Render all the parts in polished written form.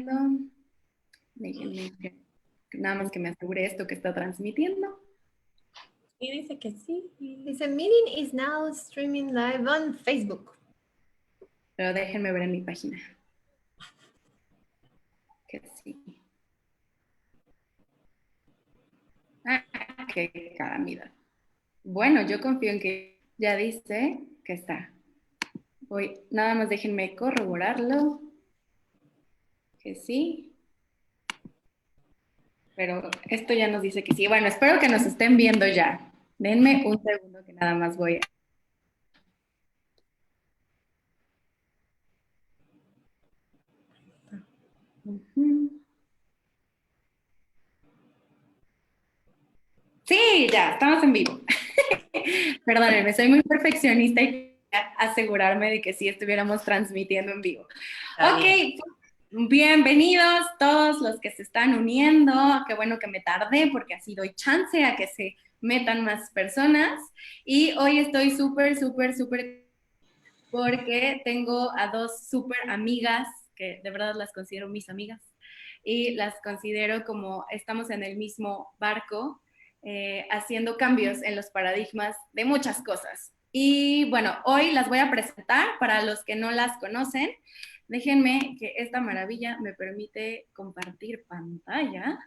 transmitiendo. Déjenme nada más que me asegure esto que está transmitiendo. Y dice que sí. Dice, meeting is now streaming live on Facebook. Pero déjenme ver en mi página. Que sí. Qué calamidad. Bueno, yo confío en que ya dice que está. Hoy nada más déjenme corroborarlo. Que sí. Pero esto ya nos dice que sí. Bueno, espero que nos estén viendo ya. Denme un segundo que nada más voy a... Sí, ya, estamos en vivo. Perdónenme, soy muy perfeccionista y quería asegurarme de que sí estuviéramos transmitiendo en vivo. Ok, bienvenidos todos los que se están uniendo. Qué bueno que me tardé porque así doy chance a que se metan más personas. Y hoy estoy súper porque tengo a dos súper amigas que de verdad las considero mis amigas y las considero como estamos en el mismo barco haciendo cambios en los paradigmas de muchas cosas. Y bueno, hoy las voy a presentar para los que no las conocen. Déjenme que esta maravilla me permite compartir pantalla,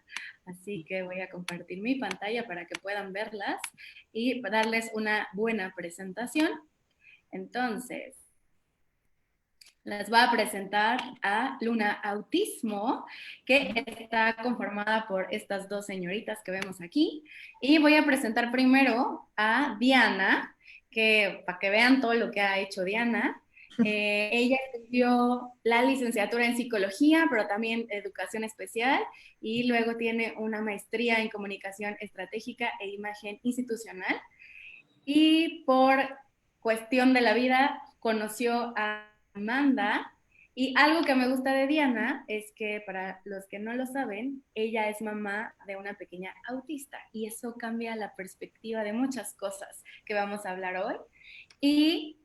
así que voy a compartir mi pantalla para que puedan verlas y darles una buena presentación. Entonces, les voy a presentar a Luna Autismo, que está conformada por estas dos señoritas que vemos aquí. Y voy a presentar primero a Diana, que para que vean todo lo que ha hecho Diana. Ella estudió la licenciatura en psicología, pero también educación especial, y luego tiene una maestría en comunicación estratégica e imagen institucional. Y por cuestión de la vida conoció a Amanda, y algo que me gusta de Diana es que, para los que no lo saben, ella es mamá de una pequeña autista y eso cambia la perspectiva de muchas cosas que vamos a hablar hoy. Y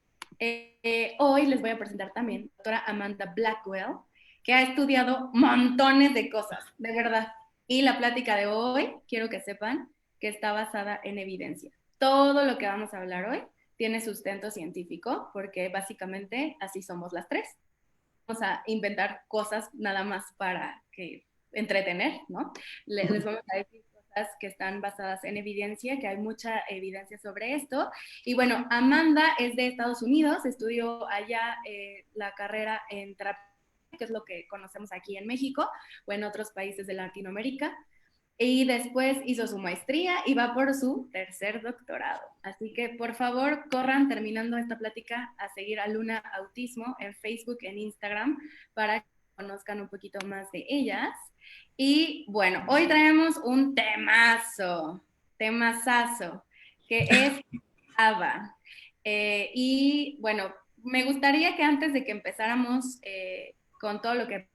hoy les voy a presentar también a la doctora Amanda Blackwell, que ha estudiado montones de cosas, de verdad. Y la plática de hoy, quiero que sepan que está basada en evidencia. Todo lo que vamos a hablar hoy tiene sustento científico, porque básicamente así somos las tres. Vamos a inventar cosas nada más para que entretener, ¿no? Les vamos a decir cosas que están basadas en evidencia, que hay mucha evidencia sobre esto. Y bueno, Amanda es de Estados Unidos, estudió allá la carrera en terapia, que es lo que conocemos aquí en México o en otros países de Latinoamérica. Y después hizo su maestría y va por su tercer doctorado. Así que por favor corran terminando esta plática a seguir a Luna Autismo en Facebook, en Instagram, para que conozcan un poquito más de ellas. Y bueno, hoy traemos un temazazo, que es ABA. Y bueno, me gustaría que antes de que empezáramos con todo lo que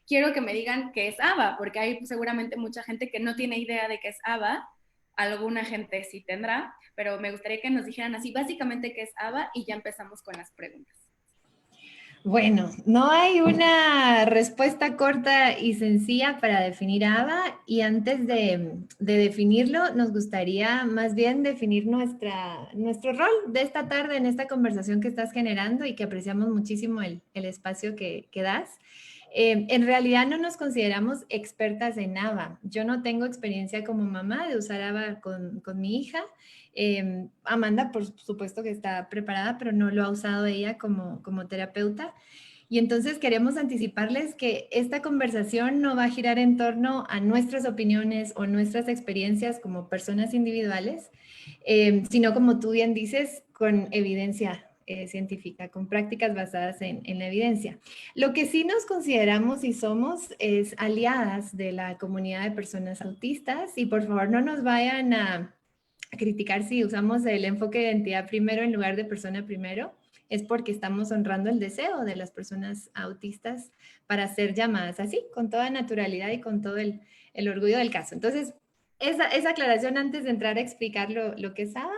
quiero que me digan qué es ABA, porque hay seguramente mucha gente que no tiene idea de qué es ABA, alguna gente sí tendrá, pero me gustaría que nos dijeran así básicamente qué es ABA y ya empezamos con las preguntas. Bueno, no hay una respuesta corta y sencilla para definir ABA, y antes de definirlo, nos gustaría más bien definir nuestro rol de esta tarde en esta conversación que estás generando y que apreciamos muchísimo el espacio que das. En realidad no nos consideramos expertas en ABA. Yo no tengo experiencia como mamá de usar ABA con mi hija. Amanda, por supuesto que está preparada, pero no lo ha usado ella como terapeuta. Y entonces queremos anticiparles que esta conversación no va a girar en torno a nuestras opiniones o nuestras experiencias como personas individuales, sino, como tú bien dices, con evidencia científica, con prácticas basadas en la evidencia. Lo que sí nos consideramos y somos es aliadas de la comunidad de personas autistas, y por favor no nos vayan a criticar si usamos el enfoque de identidad primero en lugar de persona primero. Es porque estamos honrando el deseo de las personas autistas para ser llamadas así, con toda naturalidad y con todo el orgullo del caso. Entonces, esa aclaración antes de entrar a explicar lo que es ABA.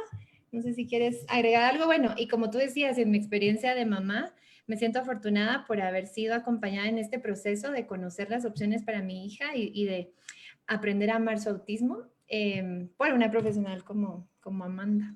No sé si quieres agregar algo. Bueno, y como tú decías, en mi experiencia de mamá, me siento afortunada por haber sido acompañada en este proceso de conocer las opciones para mi hija y de aprender a amar su autismo por una profesional como Amanda.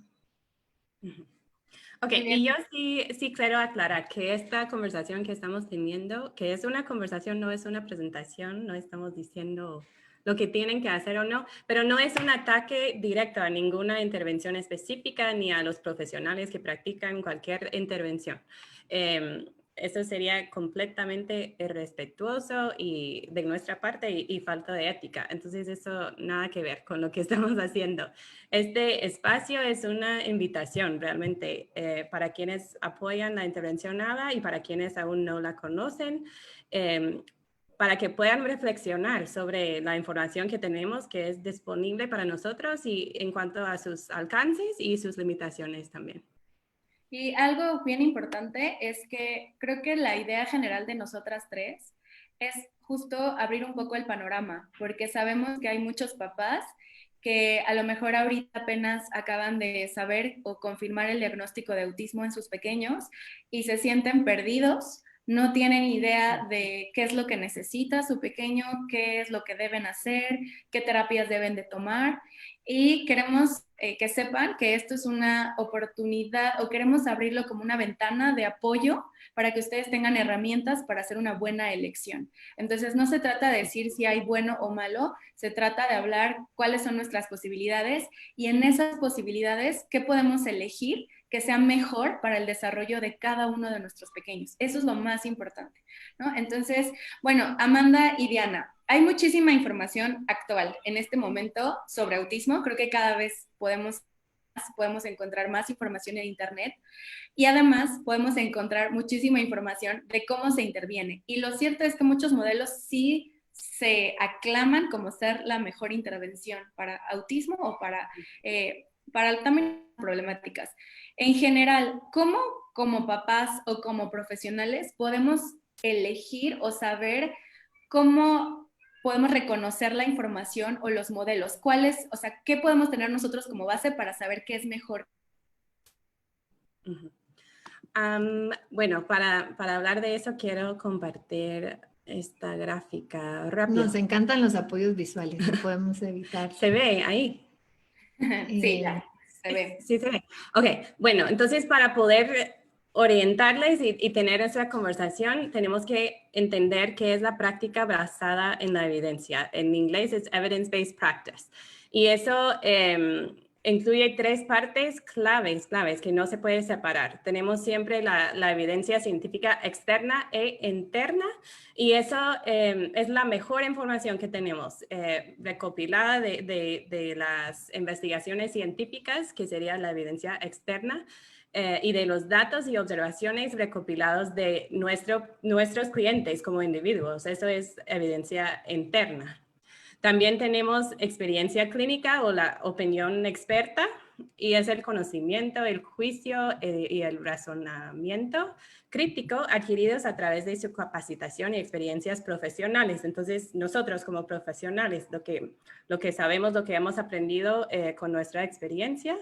Ok, y yo sí quiero aclarar que esta conversación que estamos teniendo, que es una conversación, no es una presentación, no estamos diciendo lo que tienen que hacer o no, pero no es un ataque directo a ninguna intervención específica ni a los profesionales que practican cualquier intervención. Eso sería completamente irrespetuoso y de nuestra parte y falta de ética. Entonces eso nada que ver con lo que estamos haciendo. Este espacio es una invitación realmente para quienes apoyan la intervención ABA y para quienes aún no la conocen, para que puedan reflexionar sobre la información que tenemos que es disponible para nosotros y en cuanto a sus alcances y sus limitaciones también. Y algo bien importante es que creo que la idea general de nosotras tres es justo abrir un poco el panorama, porque sabemos que hay muchos papás que a lo mejor ahorita apenas acaban de saber o confirmar el diagnóstico de autismo en sus pequeños y se sienten perdidos, no tienen idea de qué es lo que necesita su pequeño, qué es lo que deben hacer, qué terapias deben de tomar. Y queremos que sepan que esto es una oportunidad o queremos abrirlo como una ventana de apoyo para que ustedes tengan herramientas para hacer una buena elección. Entonces, no se trata de decir si hay bueno o malo, se trata de hablar cuáles son nuestras posibilidades y en esas posibilidades, qué podemos elegir que sea mejor para el desarrollo de cada uno de nuestros pequeños. Eso es lo más importante, ¿no? Entonces, bueno, Amanda y Diana, hay muchísima información actual en este momento sobre autismo. Creo que cada vez podemos encontrar más información en Internet y además podemos encontrar muchísima información de cómo se interviene. Y lo cierto es que muchos modelos sí se aclaman como ser la mejor intervención para autismo o para también problemáticas. En general, ¿cómo como papás o como profesionales podemos elegir o saber cómo podemos reconocer la información o los modelos? ¿Cuáles, o sea, qué podemos tener nosotros como base para saber qué es mejor? Bueno, para hablar de eso quiero compartir esta gráfica rápido. Nos encantan los apoyos visuales, no podemos evitar. ¿Se ve ahí? Sí, ya, se ve. Sí, se ve. Ok, bueno, entonces para poder orientarles y tener esa conversación, tenemos que entender qué es la práctica basada en la evidencia. En inglés es evidence-based practice. Y eso incluye tres partes claves que no se puede separar. Tenemos siempre la evidencia científica externa e interna, y eso es la mejor información que tenemos, recopilada de las investigaciones científicas, que sería la evidencia externa, y de los datos y observaciones recopilados de nuestros clientes como individuos. Eso es evidencia interna. También tenemos experiencia clínica o la opinión experta, y es el conocimiento, el juicio y el razonamiento crítico adquiridos a través de su capacitación y experiencias profesionales. Entonces, nosotros como profesionales, lo que sabemos, lo que hemos aprendido con nuestra experiencia.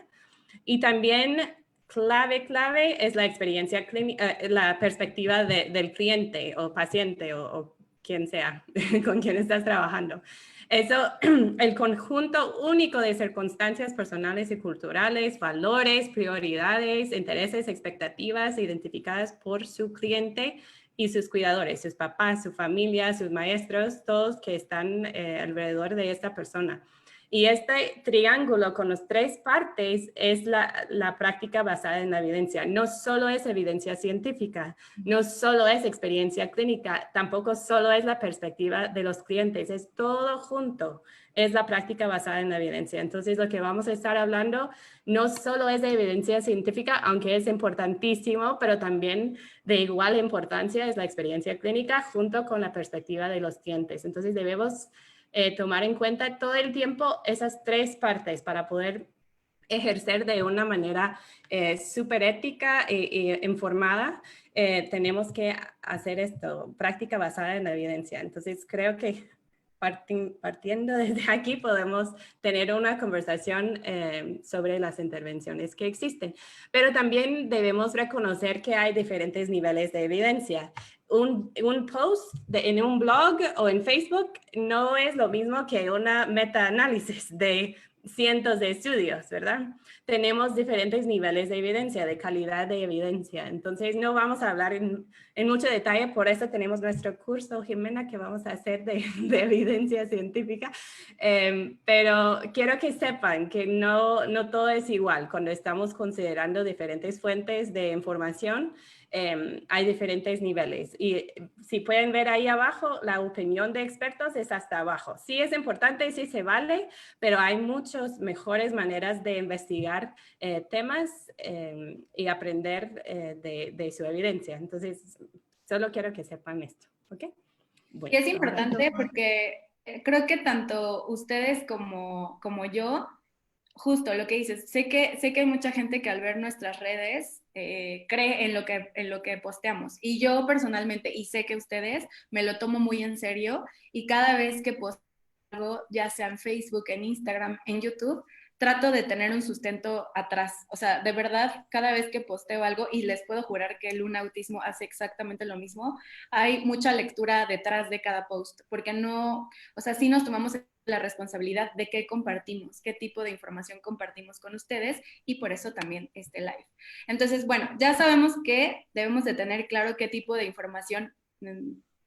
Y también clave es la experiencia clínica, la perspectiva del cliente o paciente o quien sea con quien estás trabajando. Eso, el conjunto único de circunstancias personales y culturales, valores, prioridades, intereses, expectativas identificadas por su cliente y sus cuidadores, sus papás, su familia, sus maestros, todos que están alrededor de esta persona. Y este triángulo con las tres partes es la práctica basada en la evidencia. No solo es evidencia científica, no solo es experiencia clínica, tampoco solo es la perspectiva de los clientes, es todo junto, es la práctica basada en la evidencia. Entonces, lo que vamos a estar hablando no solo es de evidencia científica, aunque es importantísimo, pero también de igual importancia es la experiencia clínica junto con la perspectiva de los clientes. Entonces, debemos tomar en cuenta todo el tiempo esas tres partes para poder ejercer de una manera súper ética e informada. Tenemos que hacer esto, práctica basada en la evidencia. Entonces, creo que partiendo desde aquí podemos tener una conversación sobre las intervenciones que existen. Pero también debemos reconocer que hay diferentes niveles de evidencia. Un post en un blog o en Facebook no es lo mismo que una metaanálisis de cientos de estudios, ¿verdad? Tenemos diferentes niveles de evidencia, de calidad de evidencia. Entonces, no vamos a hablar en mucho detalle, por eso tenemos nuestro curso, Jimena, que vamos a hacer de evidencia científica. Pero quiero que sepan que no todo es igual. Cuando estamos considerando diferentes fuentes de información, hay diferentes niveles. Y si pueden ver ahí abajo, la opinión de expertos es hasta abajo. Sí es importante, sí se vale, pero hay muchas mejores maneras de investigar temas y aprender de su evidencia. Entonces, solo quiero que sepan esto, ¿ok? Bueno, y es importante porque creo que tanto ustedes como yo, justo lo que dices, sé que hay mucha gente que al ver nuestras redes cree en lo que posteamos. Y yo personalmente, y sé que ustedes, me lo tomo muy en serio y cada vez que posteo algo, ya sea en Facebook, en Instagram, en YouTube, trato de tener un sustento atrás. O sea, de verdad, cada vez que posteo algo, y les puedo jurar que Luna Autismo hace exactamente lo mismo, hay mucha lectura detrás de cada post, porque no, o sea, sí nos tomamos la responsabilidad de qué compartimos, qué tipo de información compartimos con ustedes, y por eso también este live. Entonces, bueno, ya sabemos que debemos de tener claro qué tipo de información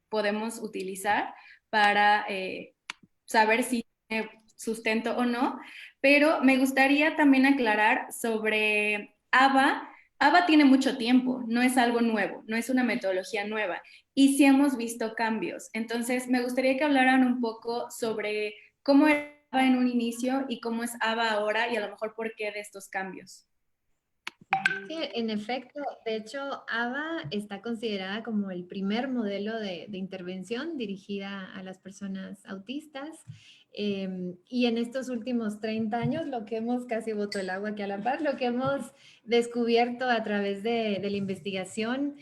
podemos utilizar para saber si tiene sustento o no, pero me gustaría también aclarar sobre ABA. ABA tiene mucho tiempo, no es algo nuevo, no es una metodología nueva y sí hemos visto cambios. Entonces, me gustaría que hablaran un poco sobre cómo era ABA en un inicio y cómo es ABA ahora y a lo mejor por qué de estos cambios. Sí, en efecto, de hecho, ABA está considerada como el primer modelo de intervención dirigida a las personas autistas. Y en estos últimos 30 años, lo que hemos, casi boto el agua aquí a la par, lo que hemos descubierto a través de la investigación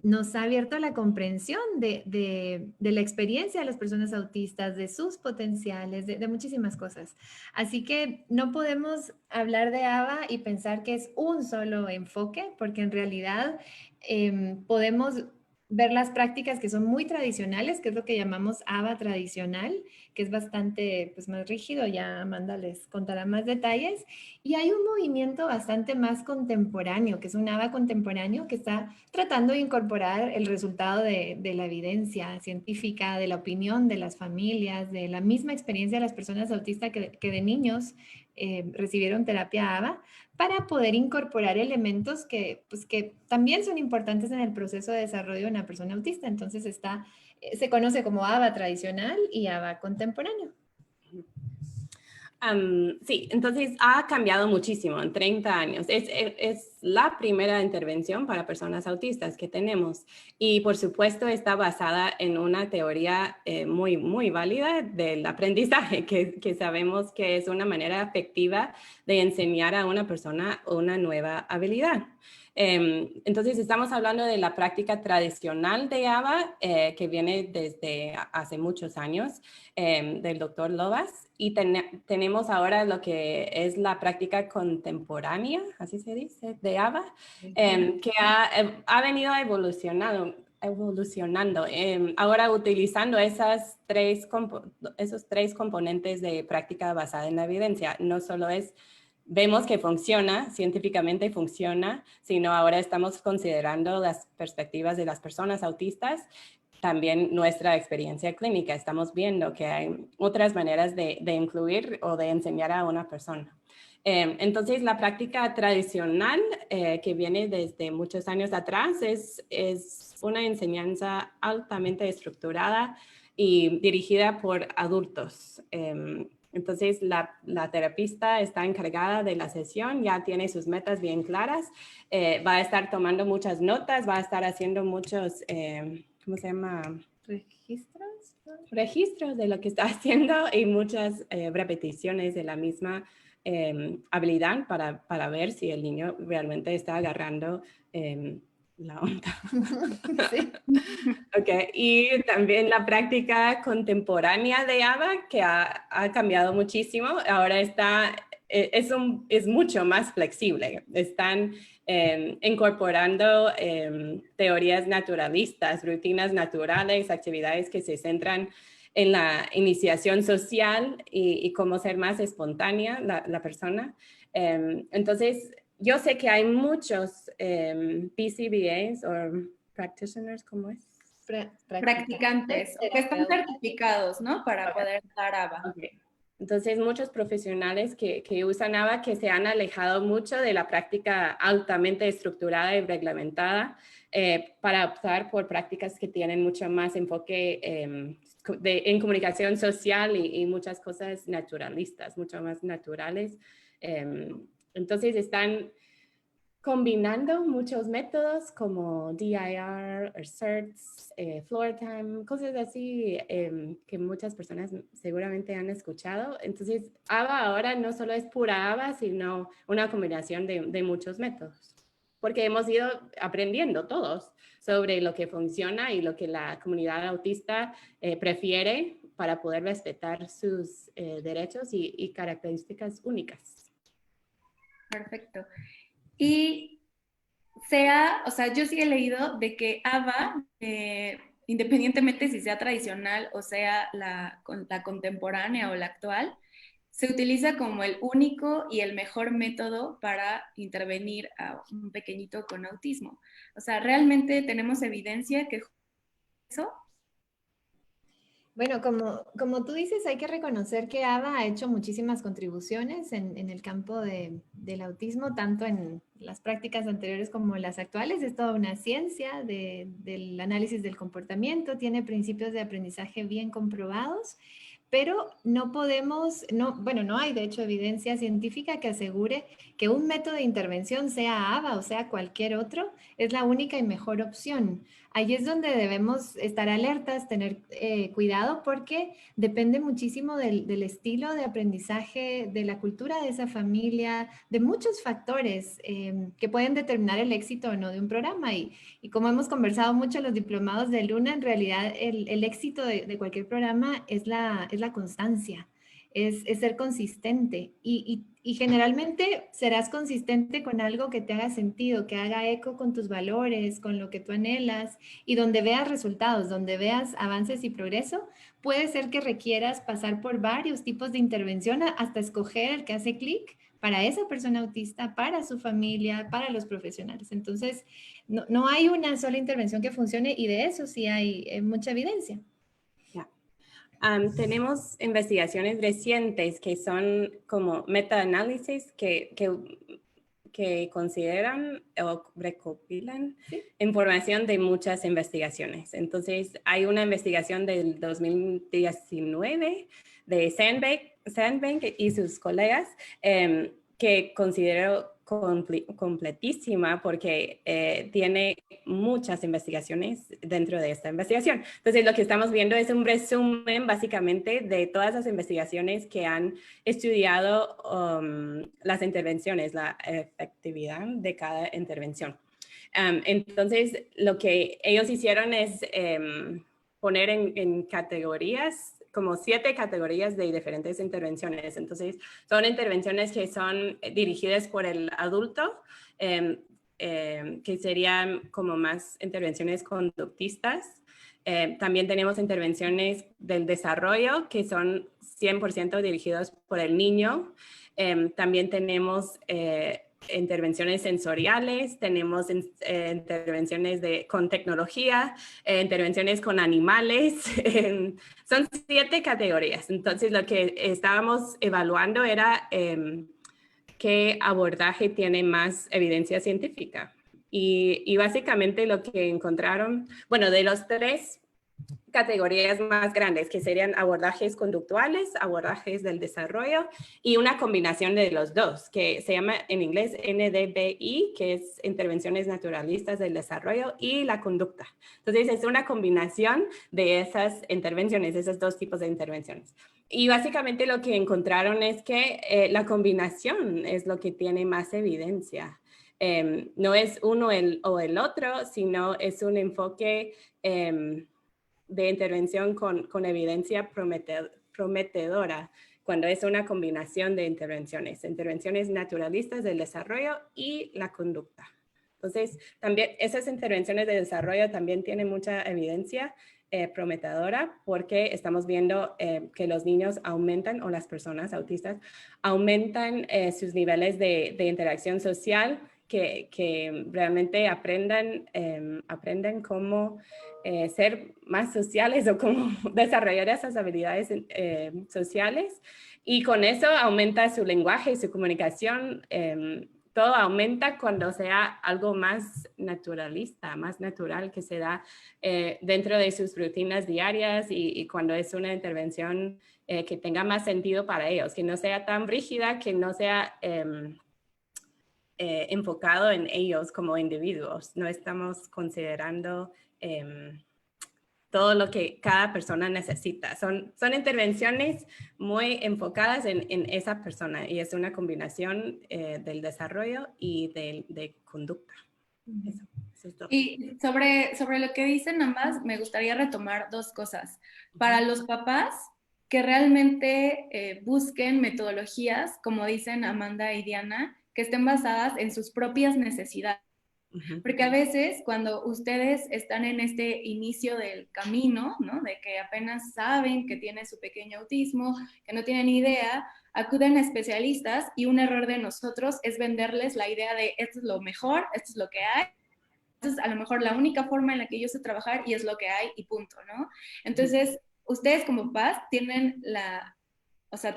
nos ha abierto a la comprensión de la experiencia de las personas autistas, de sus potenciales, de muchísimas cosas. Así que no podemos hablar de ABA y pensar que es un solo enfoque, porque en realidad podemos ver las prácticas que son muy tradicionales, que es lo que llamamos ABA tradicional, que es bastante pues, más rígido, ya Amanda les contará más detalles, y hay un movimiento bastante más contemporáneo, que es un ABA contemporáneo que está tratando de incorporar el resultado de la evidencia científica, de la opinión de las familias, de la misma experiencia de las personas autistas que de niños recibieron terapia ABA, para poder incorporar elementos que, pues, que también son importantes en el proceso de desarrollo de una persona autista. Entonces se conoce como ABA tradicional y ABA contemporáneo. Sí, entonces ha cambiado muchísimo en 30 años. Es la primera intervención para personas autistas que tenemos y por supuesto está basada en una teoría muy válida del aprendizaje, que sabemos que es una manera efectiva de enseñar a una persona una nueva habilidad. Entonces estamos hablando de la práctica tradicional de ABA que viene desde hace muchos años del doctor Lovaas y tenemos ahora lo que es la práctica contemporánea, así se dice, de ABA, que ha venido evolucionando. Ahora utilizando esos tres componentes de práctica basada en la evidencia, no solo vemos que funciona, científicamente funciona, sino ahora estamos considerando las perspectivas de las personas autistas, también nuestra experiencia clínica. Estamos viendo que hay otras maneras de incluir o de enseñar a una persona. Entonces, la práctica tradicional que viene desde muchos años atrás es una enseñanza altamente estructurada y dirigida por adultos. Entonces, la terapista está encargada de la sesión, ya tiene sus metas bien claras, va a estar tomando muchas notas, va a estar haciendo muchos, ¿cómo se llama? ¿Registros? Registros de lo que está haciendo y muchas repeticiones de la misma habilidad para ver si el niño realmente está agarrando la onda. Sí. Okay. Y también la práctica contemporánea de ABA, que ha cambiado muchísimo, ahora es mucho más flexible. Están incorporando teorías naturalistas, rutinas naturales, actividades que se centran en la iniciación social y cómo ser más espontánea la persona. Entonces, yo sé que hay muchos PCBAs o practitioners, ¿cómo es? Practicantes, o que están certificados, ¿no? Para poder dar ABA. Okay. Entonces, muchos profesionales que usan ABA que se han alejado mucho de la práctica altamente estructurada y reglamentada para optar por prácticas que tienen mucho más enfoque en comunicación social y muchas cosas naturalistas, mucho más naturales. Entonces, están combinando muchos métodos como DIR, CERTS, Floor Time, cosas así que muchas personas seguramente han escuchado. Entonces, ABA ahora no solo es pura ABA, sino una combinación de muchos métodos, porque hemos ido aprendiendo todos sobre lo que funciona y lo que la comunidad autista prefiere para poder respetar sus derechos y características únicas. Perfecto. Y o sea, yo sí he leído de que ABA, independientemente si sea tradicional o sea la contemporánea o la actual, se utiliza como el único y el mejor método para intervenir a un pequeñito con autismo. O sea, ¿realmente tenemos evidencia que eso? Bueno, como tú dices, hay que reconocer que ABA ha hecho muchísimas contribuciones en el campo del autismo, tanto en las prácticas anteriores como las actuales. Es toda una ciencia del análisis del comportamiento, tiene principios de aprendizaje bien comprobados, pero no podemos, bueno, no hay de hecho evidencia científica que asegure que un método de intervención, sea ABA o sea cualquier otro, es la única y mejor opción. Ahí es donde debemos estar alertas, tener cuidado, porque depende muchísimo del estilo de aprendizaje, de la cultura de esa familia, de muchos factores que pueden determinar el éxito o no de un programa. Y como hemos conversado mucho los diplomados de Luna, en realidad el éxito de cualquier programa es la constancia. Es ser consistente y generalmente serás consistente con algo que te haga sentido, que haga eco con tus valores, con lo que tú anhelas y donde veas resultados, donde veas avances y progreso. Puede ser que requieras pasar por varios tipos de intervención hasta escoger el que hace clic para esa persona autista, para su familia, para los profesionales. Entonces, no hay una sola intervención que funcione y de eso sí hay mucha evidencia. Tenemos investigaciones recientes que son como metaanálisis que consideran o recopilan información de muchas investigaciones. Entonces, hay una investigación del 2019 de Sandbank y sus colegas que considero completísima porque tiene muchas investigaciones dentro de esta investigación. Entonces, lo que estamos viendo es un resumen básicamente de todas las investigaciones que han estudiado las intervenciones, la efectividad de cada intervención. Entonces, lo que ellos hicieron es poner en categorías, como 7 categorías de diferentes intervenciones. Entonces, son intervenciones que son dirigidas por el adulto, que serían como más intervenciones conductistas. También tenemos intervenciones del desarrollo, que son 100% dirigidos por el niño. También tenemos intervenciones sensoriales, tenemos intervenciones con tecnología, intervenciones con animales. Son 7 categorías. Entonces, lo que estábamos evaluando era qué abordaje tiene más evidencia científica. Y básicamente lo que encontraron, bueno, de los 3 categorías más grandes, que serían abordajes conductuales, abordajes del desarrollo y una combinación de los dos, que se llama en inglés NDBI, que es intervenciones naturalistas del desarrollo y la conducta. Entonces, es una combinación de esas intervenciones, esos 2 tipos de intervenciones. Y básicamente lo que encontraron es que la combinación es lo que tiene más evidencia. no es uno o el otro, sino es un enfoque de intervención con evidencia prometedora, cuando es una combinación de intervenciones naturalistas del desarrollo y la conducta. Entonces, también esas intervenciones de desarrollo también tienen mucha evidencia prometedora, porque estamos viendo que los niños aumentan, o las personas autistas aumentan sus niveles de interacción social, que realmente aprenden cómo ser más sociales o cómo desarrollar esas habilidades sociales, y con eso aumenta su lenguaje y su comunicación. Todo aumenta cuando sea algo más naturalista, más natural, que se da dentro de sus rutinas diarias, y cuando es una intervención que tenga más sentido para ellos, que no sea tan rígida, que no sea enfocado en ellos como individuos. No estamos considerando todo lo que cada persona necesita. Son intervenciones muy enfocadas en esa persona, y es una combinación del desarrollo y de conducta. Eso es todo. Y sobre lo que dicen ambas, me gustaría retomar dos cosas. Para los papás, que realmente busquen metodologías, como dicen Amanda y Diana, que estén basadas en sus propias necesidades. Porque a veces cuando ustedes están en este inicio del camino, ¿no? De que apenas saben que tiene su pequeño autismo, que no tienen idea, acuden a especialistas, y un error de nosotros es venderles la idea de esto es lo mejor, esto es lo que hay, esto es a lo mejor la única forma en la que yo sé trabajar y es lo que hay y punto, ¿no? Entonces, ustedes como papás tienen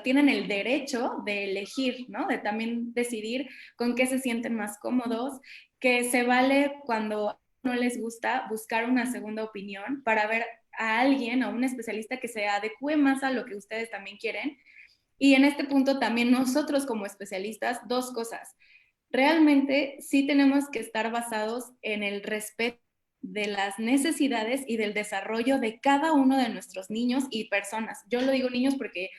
tienen el derecho de elegir, ¿no? De también decidir con qué se sienten más cómodos, que se vale cuando no les gusta buscar una segunda opinión para ver a alguien, a un especialista que se adecue más a lo que ustedes también quieren. Y en este punto también nosotros como especialistas, dos cosas. Realmente sí tenemos que estar basados en el respeto de las necesidades y del desarrollo de cada uno de nuestros niños y personas. Yo lo digo niños porque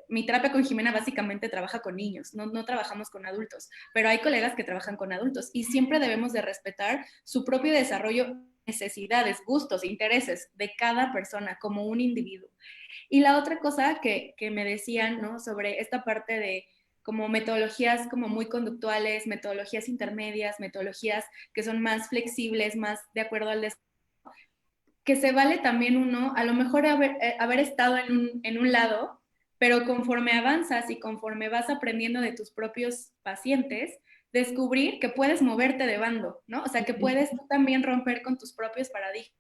mi terapia con Jimena básicamente trabaja con niños, no trabajamos con adultos, pero hay colegas que trabajan con adultos, y siempre debemos de respetar su propio desarrollo, necesidades, gustos, intereses de cada persona como un individuo. Y la otra cosa que me decían, ¿no? Sobre esta parte de como metodologías como muy conductuales, metodologías intermedias, metodologías que son más flexibles, más de acuerdo al desarrollo, que se vale también uno, a lo mejor haber estado en un lado, pero conforme avanzas y conforme vas aprendiendo de tus propios pacientes, descubrir que puedes moverte de bando, ¿no? O sea, que puedes tú también romper con tus propios paradigmas.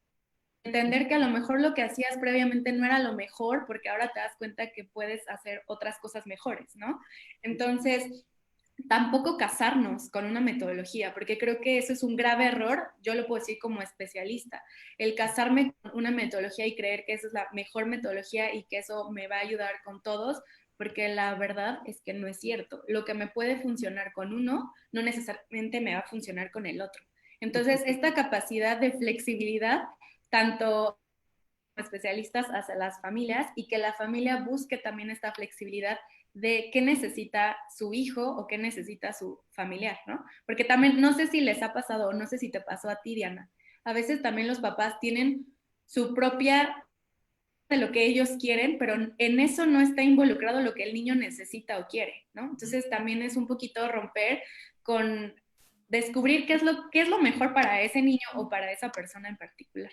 Entender que a lo mejor lo que hacías previamente no era lo mejor, porque ahora te das cuenta que puedes hacer otras cosas mejores, ¿no? Entonces, tampoco casarnos con una metodología, porque creo que eso es un grave error, yo lo puedo decir como especialista, el casarme con una metodología y creer que esa es la mejor metodología y que eso me va a ayudar con todos, porque la verdad es que no es cierto. Lo que me puede funcionar con uno, no necesariamente me va a funcionar con el otro. Entonces, esta capacidad de flexibilidad, tanto especialistas hacia las familias, y que la familia busque también esta flexibilidad de qué necesita su hijo o qué necesita su familiar, ¿no? Porque también, no sé si les ha pasado o no sé si te pasó a ti, Diana, a veces también los papás tienen su propia de lo que ellos quieren, pero en eso no está involucrado lo que el niño necesita o quiere, ¿no? Entonces también es un poquito romper con descubrir qué es lo mejor para ese niño o para esa persona en particular.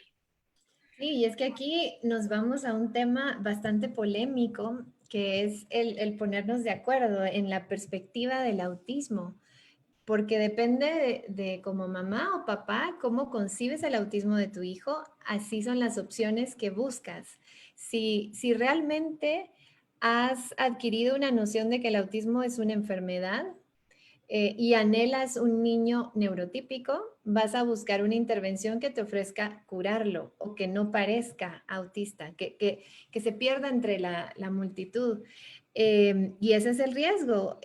Sí, y es que aquí nos vamos a un tema bastante polémico, que es el ponernos de acuerdo en la perspectiva del autismo, porque depende de como mamá o papá, cómo concibes el autismo de tu hijo, así son las opciones que buscas. Si realmente has adquirido una noción de que el autismo es una enfermedad, y anhelas un niño neurotípico, vas a buscar una intervención que te ofrezca curarlo o que no parezca autista, que se pierda entre la multitud. Y ese es el riesgo.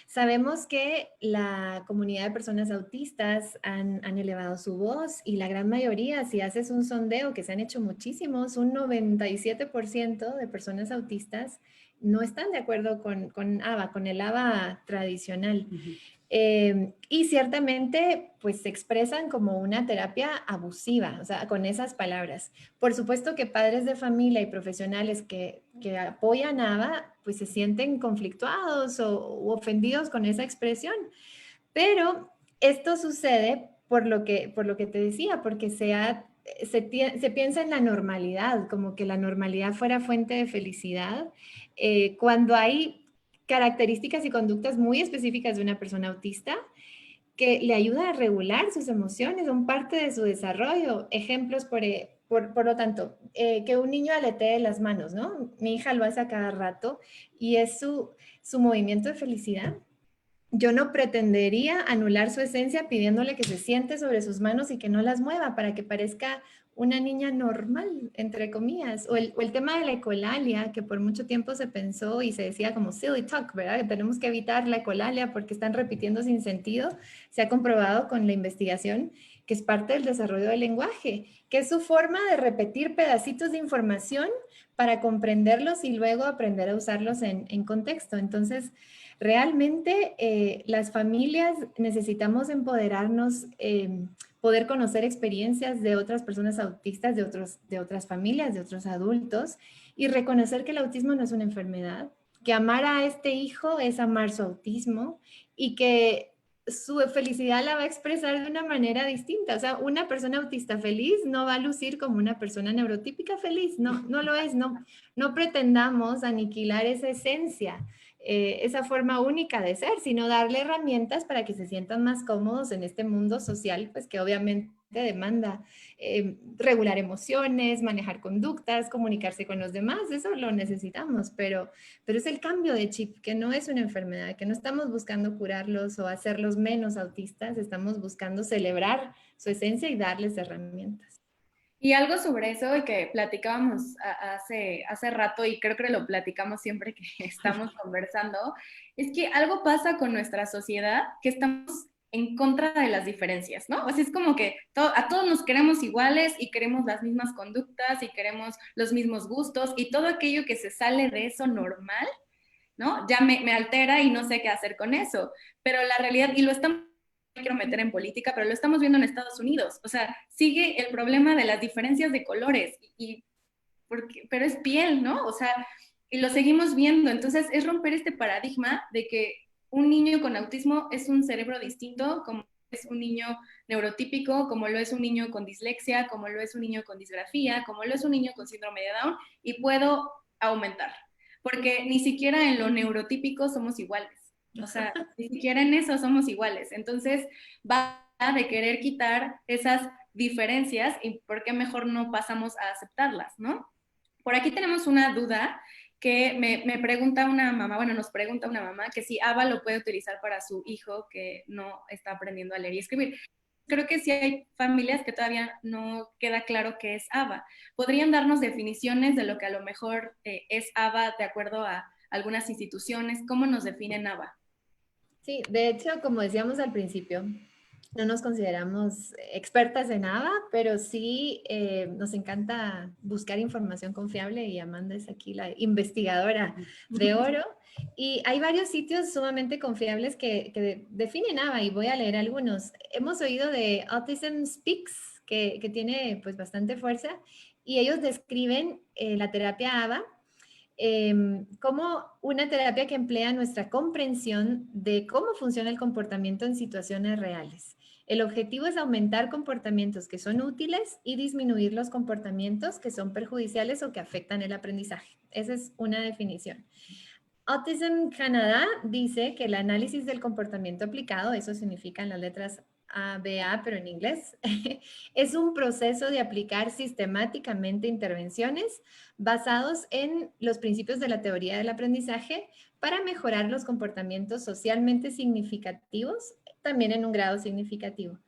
Sabemos que la comunidad de personas autistas han elevado su voz, y la gran mayoría, si haces un sondeo, que se han hecho muchísimos, un 97% de personas autistas no están de acuerdo con ABA, con el ABA tradicional. Ujú. Y ciertamente, pues se expresan como una terapia abusiva, o sea, con esas palabras. Por supuesto que padres de familia y profesionales que apoyan a ABA, pues se sienten conflictuados o ofendidos con esa expresión. Pero esto sucede por lo que te decía, porque se piensa en la normalidad, como que la normalidad fuera fuente de felicidad, cuando hay características y conductas muy específicas de una persona autista que le ayuda a regular sus emociones, son parte de su desarrollo. Ejemplos, por lo tanto, que un niño aletee las manos, ¿no? Mi hija lo hace a cada rato y es su movimiento de felicidad. Yo no pretendería anular su esencia pidiéndole que se siente sobre sus manos y que no las mueva para que parezca una niña normal, entre comillas. O el tema de la ecolalia, que por mucho tiempo se pensó y se decía como silly talk, ¿verdad? Que tenemos que evitar la ecolalia porque están repitiendo sin sentido. Se ha comprobado con la investigación que es parte del desarrollo del lenguaje, que es su forma de repetir pedacitos de información para comprenderlos y luego aprender a usarlos en contexto. Entonces, realmente las familias necesitamos empoderarnos, poder conocer experiencias de otras personas autistas, de otras familias, de otros adultos y reconocer que el autismo no es una enfermedad, que amar a este hijo es amar su autismo y que su felicidad la va a expresar de una manera distinta. O sea, una persona autista feliz no va a lucir como una persona neurotípica feliz. No, no lo es. No, no pretendamos aniquilar esa esencia, esa forma única de ser, sino darle herramientas para que se sientan más cómodos en este mundo social, pues que obviamente demanda regular emociones, manejar conductas, comunicarse con los demás, eso lo necesitamos, pero es el cambio de chip, que no es una enfermedad, que no estamos buscando curarlos o hacerlos menos autistas, estamos buscando celebrar su esencia y darles herramientas. Y algo sobre eso y que platicábamos hace rato y creo que lo platicamos siempre que estamos conversando, es que algo pasa con nuestra sociedad que estamos en contra de las diferencias, ¿no? O sea, es como que a todos nos queremos iguales y queremos las mismas conductas y queremos los mismos gustos y todo aquello que se sale de eso normal, ¿no? Ya me altera y no sé qué hacer con eso. Pero la realidad, y lo estamos, no quiero meter en política, pero lo estamos viendo en Estados Unidos. O sea, sigue el problema de las diferencias de colores, pero es piel, ¿no? O sea, y lo seguimos viendo. Entonces, es romper este paradigma de que un niño con autismo es un cerebro distinto, como es un niño neurotípico, como lo es un niño con dislexia, como lo es un niño con disgrafía, como lo es un niño con síndrome de Down, y puedo aumentar porque ni siquiera en lo neurotípico somos iguales. O sea, ni siquiera en eso somos iguales. Entonces, va de querer quitar esas diferencias y por qué mejor no pasamos a aceptarlas, ¿no? Por aquí tenemos una duda que me pregunta una mamá, bueno, nos pregunta una mamá que si ABA lo puede utilizar para su hijo que no está aprendiendo a leer y escribir. Creo que sí hay familias que todavía no queda claro qué es ABA. ¿Podrían darnos definiciones de lo que a lo mejor es ABA de acuerdo a algunas instituciones? ¿Cómo nos definen ABA? Sí, de hecho, como decíamos al principio, no nos consideramos expertas en nada, pero sí nos encanta buscar información confiable y Amanda es aquí la investigadora de oro. Y hay varios sitios sumamente confiables que definen ABA y voy a leer algunos. Hemos oído de Autism Speaks, que tiene pues bastante fuerza y ellos describen la terapia ABA como una terapia que emplea nuestra comprensión de cómo funciona el comportamiento en situaciones reales. El objetivo es aumentar comportamientos que son útiles y disminuir los comportamientos que son perjudiciales o que afectan el aprendizaje. Esa es una definición. Autism Canadá dice que el análisis del comportamiento aplicado, eso significa en las letras ABA, pero en inglés, es un proceso de aplicar sistemáticamente intervenciones basados en los principios de la teoría del aprendizaje para mejorar los comportamientos socialmente significativos, también en un grado significativo.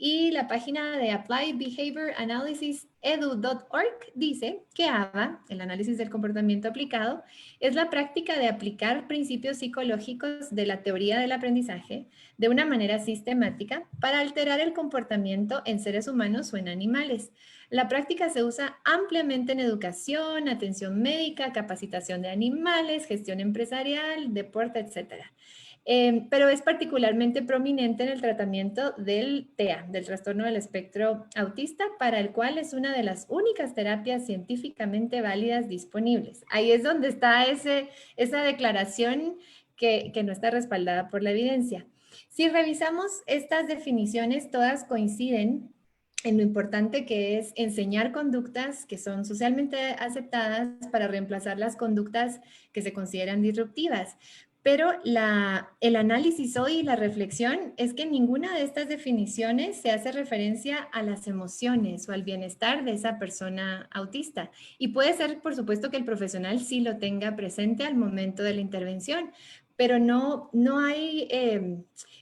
Y la página de Applied Behavior Analysis edu.org dice que ABA, el análisis del comportamiento aplicado, es la práctica de aplicar principios psicológicos de la teoría del aprendizaje de una manera sistemática para alterar el comportamiento en seres humanos o en animales. La práctica se usa ampliamente en educación, atención médica, capacitación de animales, gestión empresarial, deporte, etcétera. Pero es particularmente prominente en el tratamiento del TEA, del trastorno del espectro autista, para el cual es una de las únicas terapias científicamente válidas disponibles. Ahí es donde está esa declaración que no está respaldada por la evidencia. Si revisamos estas definiciones, todas coinciden en lo importante que es enseñar conductas que son socialmente aceptadas para reemplazar las conductas que se consideran disruptivas. Pero el análisis hoy y la reflexión es que en ninguna de estas definiciones se hace referencia a las emociones o al bienestar de esa persona autista. Y puede ser, por supuesto, que el profesional sí lo tenga presente al momento de la intervención, pero no hay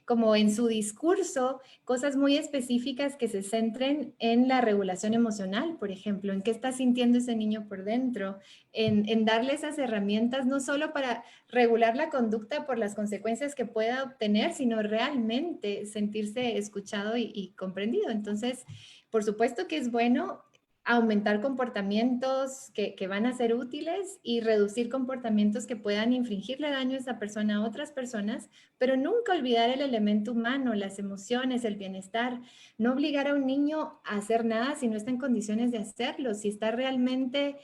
como en su discurso cosas muy específicas que se centren en la regulación emocional, por ejemplo, en qué está sintiendo ese niño por dentro, en darle esas herramientas no solo para regular la conducta por las consecuencias que pueda obtener, sino realmente sentirse escuchado y comprendido. Entonces, por supuesto que es bueno aumentar comportamientos que van a ser útiles y reducir comportamientos que puedan infligirle daño a esa persona a otras personas, pero nunca olvidar el elemento humano, las emociones, el bienestar. No obligar a un niño a hacer nada si no está en condiciones de hacerlo, si está realmente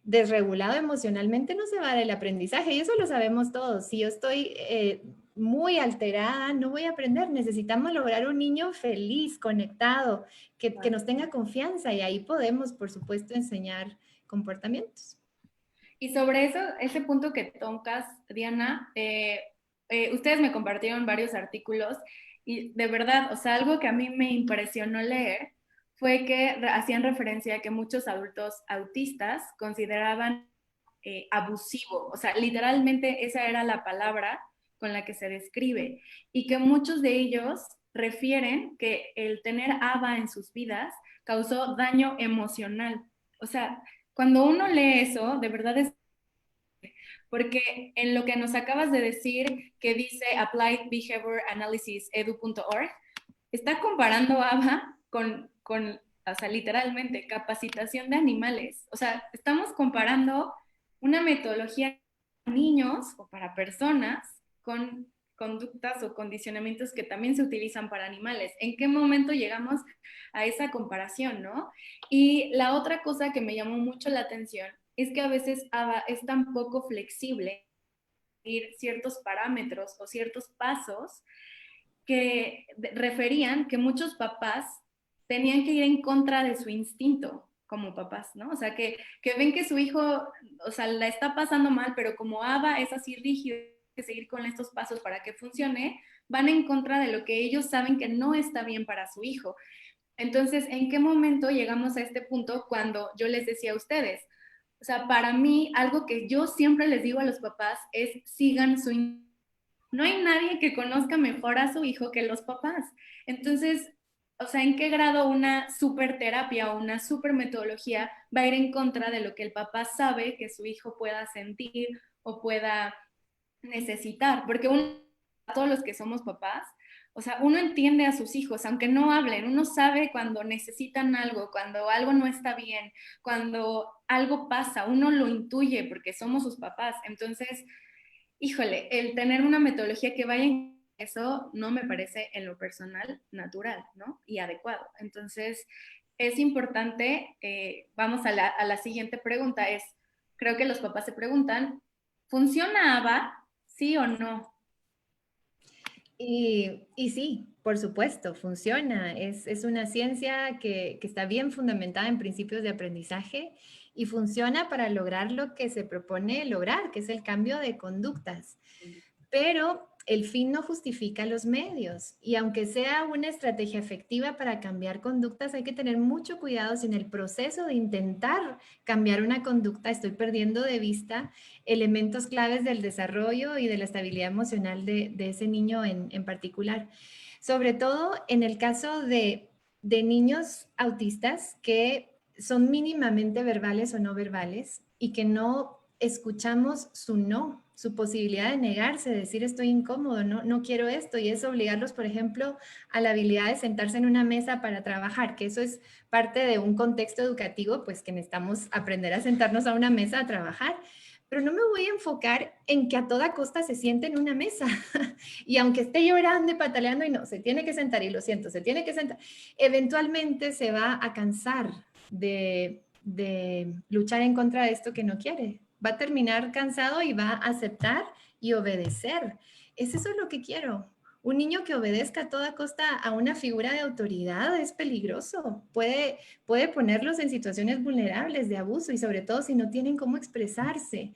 desregulado emocionalmente, no se va a dar el aprendizaje, y eso lo sabemos todos. Si yo estoy muy alterada, no voy a aprender. Necesitamos lograr un niño feliz, conectado, que nos tenga confianza, y ahí podemos, por supuesto, enseñar comportamientos. Y sobre eso, ese punto que tocas, Diana, ustedes me compartieron varios artículos y de verdad, o sea, algo que a mí me impresionó leer fue que hacían referencia a que muchos adultos autistas consideraban abusivo, o sea, literalmente esa era la palabra con la que se describe, y que muchos de ellos refieren que el tener ABA en sus vidas causó daño emocional. O sea, cuando uno lee eso, de verdad es porque en lo que nos acabas de decir, que dice Applied Behavior Analysis edu.org, está comparando ABA o sea, literalmente, capacitación de animales. O sea, estamos comparando una metodología para niños o para personas con conductas o condicionamientos que también se utilizan para animales. ¿En qué momento llegamos a esa comparación, no? Y la otra cosa que me llamó mucho la atención es que a veces ABA es tan poco flexible ir ciertos parámetros o ciertos pasos que referían que muchos papás tenían que ir en contra de su instinto como papás, ¿no? O sea, que ven que su hijo, o sea, la está pasando mal, pero como ABA es así rígido, que seguir con estos pasos para que funcione, van en contra de lo que ellos saben que no está bien para su hijo. Entonces, ¿en qué momento llegamos a este punto cuando yo les decía a ustedes? O sea, para mí, algo que yo siempre les digo a los papás es sigan su instinto. No hay nadie que conozca mejor a su hijo que los papás. Entonces, o sea, ¿en qué grado una super terapia o una super metodología va a ir en contra de lo que el papá sabe que su hijo pueda sentir o pueda necesitar? Porque todos los que somos papás, o sea, uno entiende a sus hijos, aunque no hablen, uno sabe cuando necesitan algo, cuando algo no está bien, cuando algo pasa, uno lo intuye porque somos sus papás. Entonces, híjole, el tener una metodología que vaya en eso no me parece en lo personal natural, ¿no? Y adecuado. Entonces, es importante, vamos a la siguiente pregunta, creo que los papás se preguntan, ¿funciona ABA? ¿Sí o no? Y sí, por supuesto, funciona. Es una ciencia que está bien fundamentada en principios de aprendizaje y funciona para lograr lo que se propone lograr, que es el cambio de conductas. Pero el fin no justifica los medios, y aunque sea una estrategia efectiva para cambiar conductas, hay que tener mucho cuidado si en el proceso de intentar cambiar una conducta estoy perdiendo de vista elementos claves del desarrollo y de la estabilidad emocional de ese niño en particular. Sobre todo en el caso de niños autistas que son mínimamente verbales o no verbales y que no escuchamos su no. su posibilidad de negarse, de decir estoy incómodo, no quiero esto, y es obligarlos, por ejemplo, a la habilidad de sentarse en una mesa para trabajar, que eso es parte de un contexto educativo, pues que necesitamos aprender a sentarnos a una mesa a trabajar. Pero no me voy a enfocar en que a toda costa se siente en una mesa. Y aunque esté llorando y pataleando y no, se tiene que sentar y lo siento, se tiene que sentar, eventualmente se va a cansar de luchar en contra de esto que no quiere. Va a terminar cansado y va a aceptar y obedecer. ¿Es eso lo que quiero? Un niño que obedezca a toda costa a una figura de autoridad es peligroso. Puede ponerlos en situaciones vulnerables de abuso y sobre todo si no tienen cómo expresarse.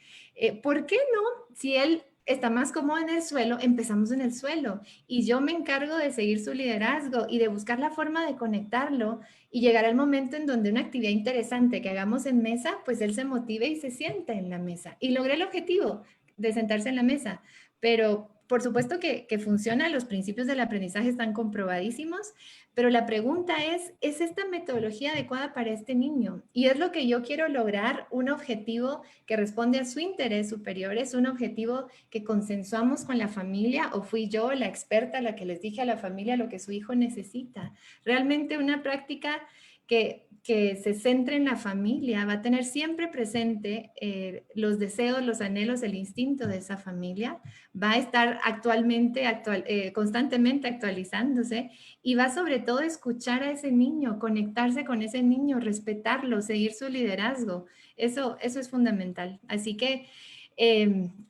¿Por qué no? Si él está más cómodo en el suelo, empezamos en el suelo y yo me encargo de seguir su liderazgo y de buscar la forma de conectarlo y llegar al momento en donde una actividad interesante que hagamos en mesa, pues él se motive y se sienta en la mesa. Y logré el objetivo de sentarse en la mesa, pero por supuesto que funciona, los principios del aprendizaje están comprobadísimos, pero la pregunta ¿es esta metodología adecuada para este niño? Y es lo que yo quiero lograr, un objetivo que responde a su interés superior, es un objetivo que consensuamos con la familia, o fui yo la experta la que les dije a la familia lo que su hijo necesita. Realmente una práctica que se centre en la familia va a tener siempre presente los deseos, los anhelos, el instinto de esa familia, va a estar constantemente actualizándose y va sobre todo a escuchar a ese niño, conectarse con ese niño, respetarlo, seguir su liderazgo. Eso es fundamental. Así que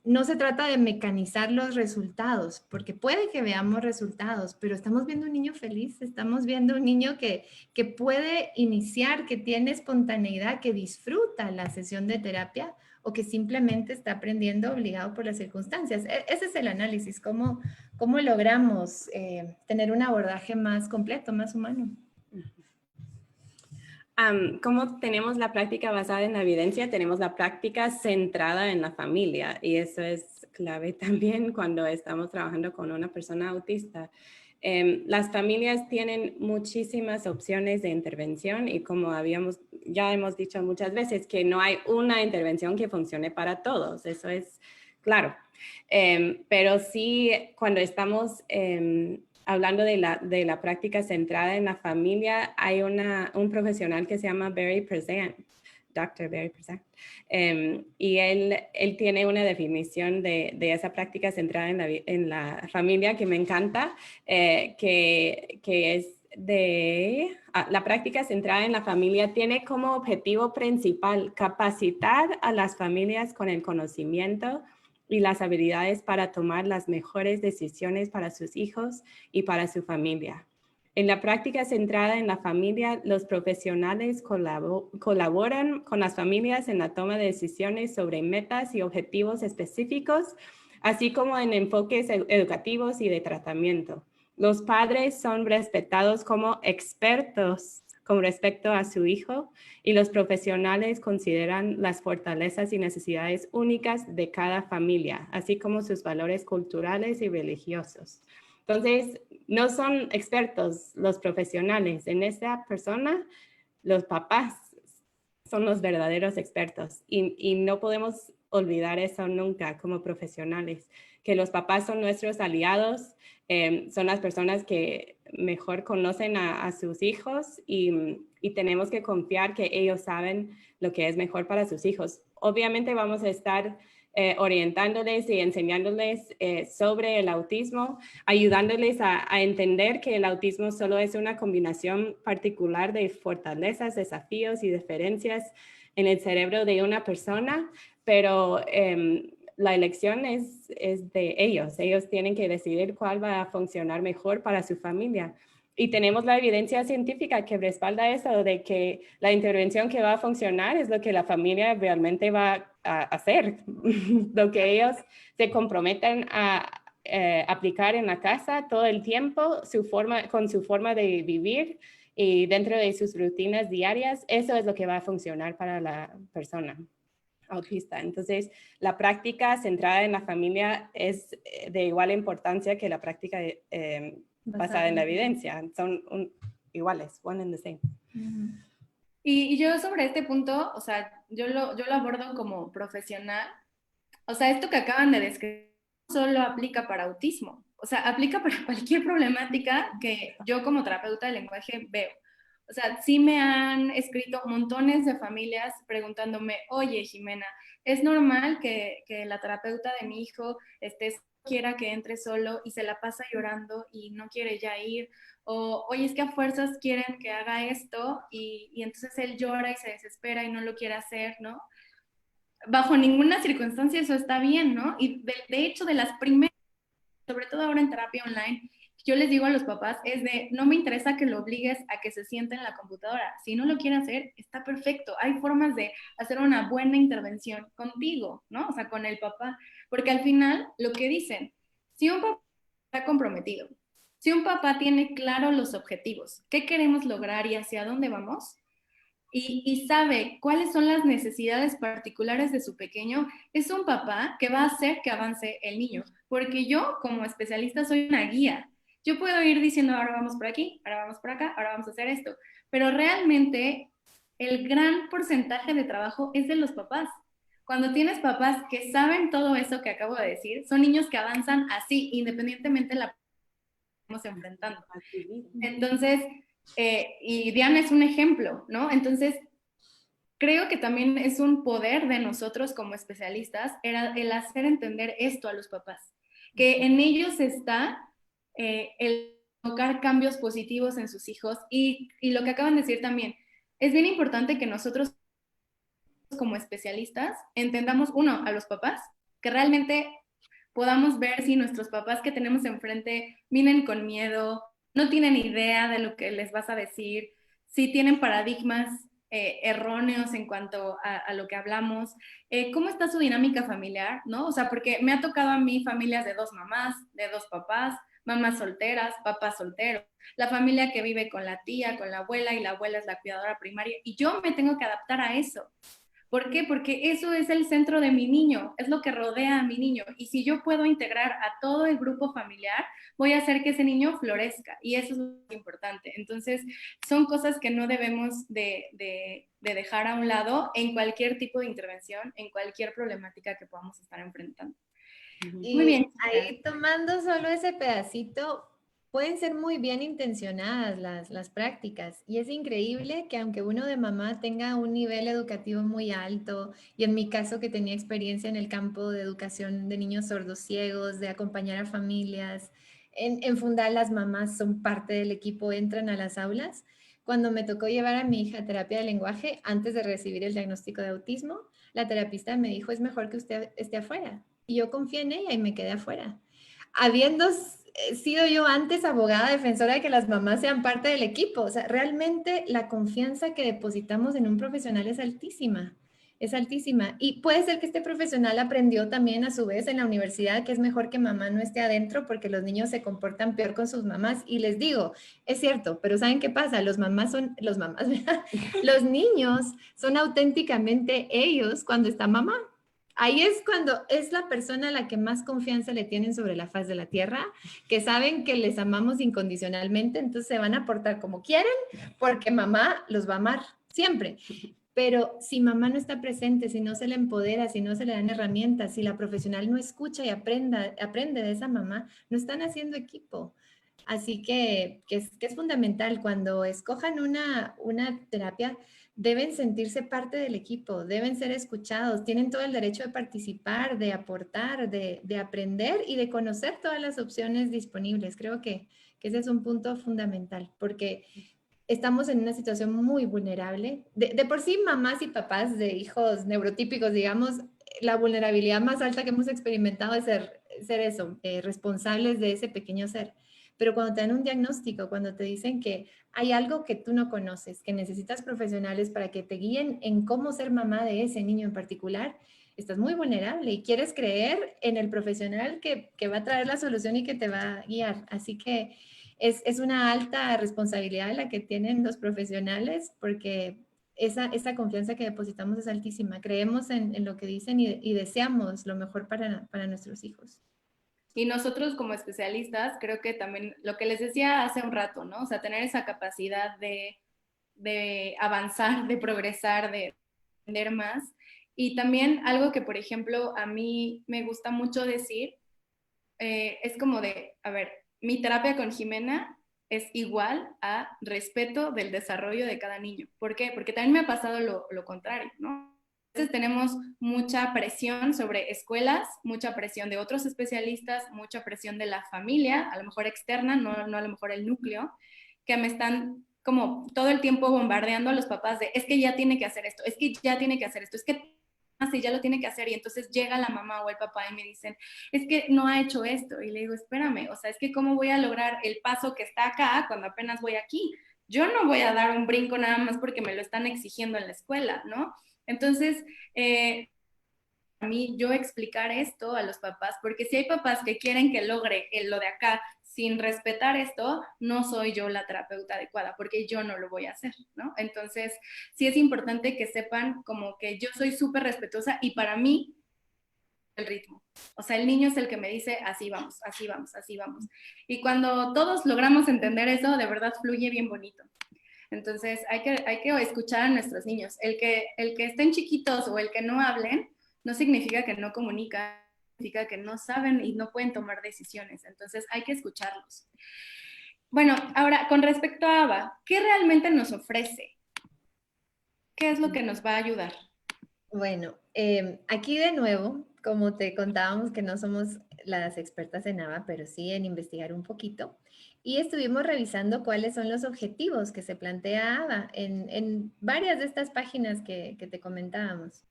no se trata de mecanizar los resultados, porque puede que veamos resultados, pero estamos viendo un niño feliz, estamos viendo un niño que puede iniciar, que tiene espontaneidad, que disfruta la sesión de terapia o que simplemente está aprendiendo obligado por las circunstancias. Ese es el análisis, cómo logramos tener un abordaje más completo, más humano. Como tenemos la práctica basada en la evidencia, tenemos la práctica centrada en la familia y eso es clave también cuando estamos trabajando con una persona autista. Las familias tienen muchísimas opciones de intervención y como ya hemos dicho muchas veces que no hay una intervención que funcione para todos, eso es claro. Pero sí, cuando estamos hablando de la práctica centrada en la familia, hay un profesional que se llama Barry Prezant, Dr. Barry Prezant, y él tiene una definición de esa práctica centrada en la familia que me encanta, que es la práctica centrada en la familia tiene como objetivo principal capacitar a las familias con el conocimiento y las habilidades para tomar las mejores decisiones para sus hijos y para su familia. En la práctica centrada en la familia, los profesionales colaboran con las familias en la toma de decisiones sobre metas y objetivos específicos, así como en enfoques educativos y de tratamiento. Los padres son respetados como expertos con respecto a su hijo y los profesionales consideran las fortalezas y necesidades únicas de cada familia, así como sus valores culturales y religiosos. Entonces, no son expertos los profesionales. En esta persona, los papás son los verdaderos expertos y no podemos olvidar eso nunca como profesionales, que los papás son nuestros aliados, son las personas que mejor conocen a sus hijos y tenemos que confiar que ellos saben lo que es mejor para sus hijos. Obviamente vamos a estar orientándoles y enseñándoles sobre el autismo, ayudándoles a entender que el autismo solo es una combinación particular de fortalezas, desafíos y diferencias en el cerebro de una persona, pero la elección es de ellos. Ellos tienen que decidir cuál va a funcionar mejor para su familia. Y tenemos la evidencia científica que respalda eso, de que la intervención que va a funcionar es lo que la familia realmente va a hacer, lo que ellos se comprometen a aplicar en la casa todo el tiempo, con su forma de vivir y dentro de sus rutinas diarias, eso es lo que va a funcionar para la persona autista. Entonces, la práctica centrada en la familia es de igual importancia que la práctica basada en la evidencia. Son iguales, one and the same. Y yo sobre este punto, o sea, yo lo abordo como profesional O sea, esto que acaban de describir no solo aplica para autismo, o sea, aplica para cualquier problemática que yo como terapeuta de lenguaje veo. O sea, sí me han escrito montones de familias preguntándome, oye, Jimena, ¿es normal que la terapeuta de mi hijo quiera que entre solo y se la pasa llorando y no quiere ya ir? O, oye, es que a fuerzas quieren que haga esto y entonces él llora y se desespera y no lo quiere hacer, ¿no? Bajo ninguna circunstancia eso está bien, ¿no? Y de hecho, de las primeras, sobre todo ahora en terapia online, yo les digo a los papás, es de, no me interesa que lo obligues a que se siente en la computadora. Si no lo quiere hacer, está perfecto. Hay formas de hacer una buena intervención contigo, ¿no? O sea, con el papá. Porque al final, lo que dicen, si un papá está comprometido, si un papá tiene claro los objetivos, qué queremos lograr y hacia dónde vamos, y sabe cuáles son las necesidades particulares de su pequeño, es un papá que va a hacer que avance el niño. Porque yo, como especialista, soy una guía. Yo puedo ir diciendo, ahora vamos por aquí, ahora vamos por acá, ahora vamos a hacer esto. Pero realmente el gran porcentaje de trabajo es de los papás. Cuando tienes papás que saben todo eso que acabo de decir, son niños que avanzan así, independientemente de la que estamos enfrentando. Entonces, y Diana es un ejemplo, ¿no? Entonces, creo que también es un poder de nosotros como especialistas el hacer entender esto a los papás, que en ellos está el tocar cambios positivos en sus hijos y lo que acaban de decir también, es bien importante que nosotros como especialistas entendamos, uno, a los papás, que realmente podamos ver si nuestros papás que tenemos enfrente vienen con miedo, no tienen idea de lo que les vas a decir, si tienen paradigmas erróneos en cuanto a lo que hablamos, cómo está su dinámica familiar, ¿no? O sea, porque me ha tocado a mí familias de dos mamás, de dos papás, mamás solteras, papás solteros, la familia que vive con la tía, con la abuela y la abuela es la cuidadora primaria y yo me tengo que adaptar a eso. ¿Por qué? Porque eso es el centro de mi niño, es lo que rodea a mi niño. Y si yo puedo integrar a todo el grupo familiar, voy a hacer que ese niño florezca. Y eso es lo importante. Entonces, son cosas que no debemos de dejar a un lado en cualquier tipo de intervención, en cualquier problemática que podamos estar enfrentando. Muy Y bien. ahí tomando solo ese pedacito, pueden ser muy bien intencionadas las prácticas. Y es increíble que aunque uno de mamá tenga un nivel educativo muy alto, y en mi caso que tenía experiencia en el campo de educación de niños sordos ciegos, de acompañar a familias, en Fundar las mamás son parte del equipo, entran a las aulas. Cuando me tocó llevar a mi hija a terapia de lenguaje, antes de recibir el diagnóstico de autismo, la terapista me dijo, es mejor que usted esté afuera. Y yo confié en ella y me quedé afuera. Habiendo sido yo antes abogada defensora de que las mamás sean parte del equipo, o sea, realmente la confianza que depositamos en un profesional es altísima, es altísima. Y puede ser que este profesional aprendió también a su vez en la universidad que es mejor que mamá no esté adentro porque los niños se comportan peor con sus mamás. Y les digo, es cierto, pero ¿saben qué pasa? Los mamás, los niños son auténticamente ellos cuando está mamá. Ahí es cuando es la persona a la que más confianza le tienen sobre la faz de la tierra, que saben que les amamos incondicionalmente, entonces se van a portar como quieren, porque mamá los va a amar siempre. Pero si mamá no está presente, si no se le empodera, si no se le dan herramientas, si la profesional no escucha y aprende de esa mamá, no están haciendo equipo. Así que es fundamental cuando escojan una terapia, deben sentirse parte del equipo, deben ser escuchados, tienen todo el derecho de participar, de aportar, de aprender y de conocer todas las opciones disponibles. Creo que ese es un punto fundamental porque estamos en una situación muy vulnerable. De por sí, mamás y papás de hijos neurotípicos, digamos, la vulnerabilidad más alta que hemos experimentado es ser eso, responsables de ese pequeño ser. Pero cuando te dan un diagnóstico, cuando te dicen que hay algo que tú no conoces, que necesitas profesionales para que te guíen en cómo ser mamá de ese niño en particular, estás muy vulnerable y quieres creer en el profesional que va a traer la solución y que te va a guiar. Así que es una alta responsabilidad la que tienen los profesionales porque esa confianza que depositamos es altísima. Creemos en lo que dicen y deseamos lo mejor para nuestros hijos. Y nosotros como especialistas, creo que también lo que les decía hace un rato, ¿no? O sea, tener esa capacidad de avanzar, de progresar, de aprender más. Y también algo que, por ejemplo, a mí me gusta mucho decir, es como de, a ver, mi terapia con Jimena es igual a respeto del desarrollo de cada niño. ¿Por qué? Porque también me ha pasado lo contrario, ¿no? Entonces tenemos mucha presión sobre escuelas, mucha presión de otros especialistas, mucha presión de la familia, a lo mejor externa, no a lo mejor el núcleo, que me están como todo el tiempo bombardeando a los papás de, es que ya tiene que hacer esto, es que ya tiene que hacer esto, es que así ya lo tiene que hacer. Y entonces llega la mamá o el papá y me dicen, es que no ha hecho esto. Y le digo, espérame, o sea, es que cómo voy a lograr el paso que está acá cuando apenas voy aquí. Yo no voy a dar un brinco nada más porque me lo están exigiendo en la escuela, ¿no? Entonces, a mí yo explicar esto a los papás, porque si hay papás que quieren que logre lo de acá sin respetar esto, no soy yo la terapeuta adecuada, porque yo no lo voy a hacer, ¿no? Entonces, sí es importante que sepan como que yo soy súper respetuosa y para mí el ritmo. O sea, el niño es el que me dice, así vamos, así vamos, así vamos. Y cuando todos logramos entender eso, de verdad fluye bien bonito. Entonces, hay que escuchar a nuestros niños. El que estén chiquitos o el que no hablen, no significa que no comunican, significa que no saben y no pueden tomar decisiones. Entonces, hay que escucharlos. Bueno, ahora, con respecto a ABA, ¿qué realmente nos ofrece? ¿Qué es lo que nos va a ayudar? Bueno, aquí de nuevo, como te contábamos que no somos las expertas en ABA, pero sí en investigar un poquito, y estuvimos revisando cuáles son los objetivos que se plantea ABA en varias de estas páginas que te comentábamos.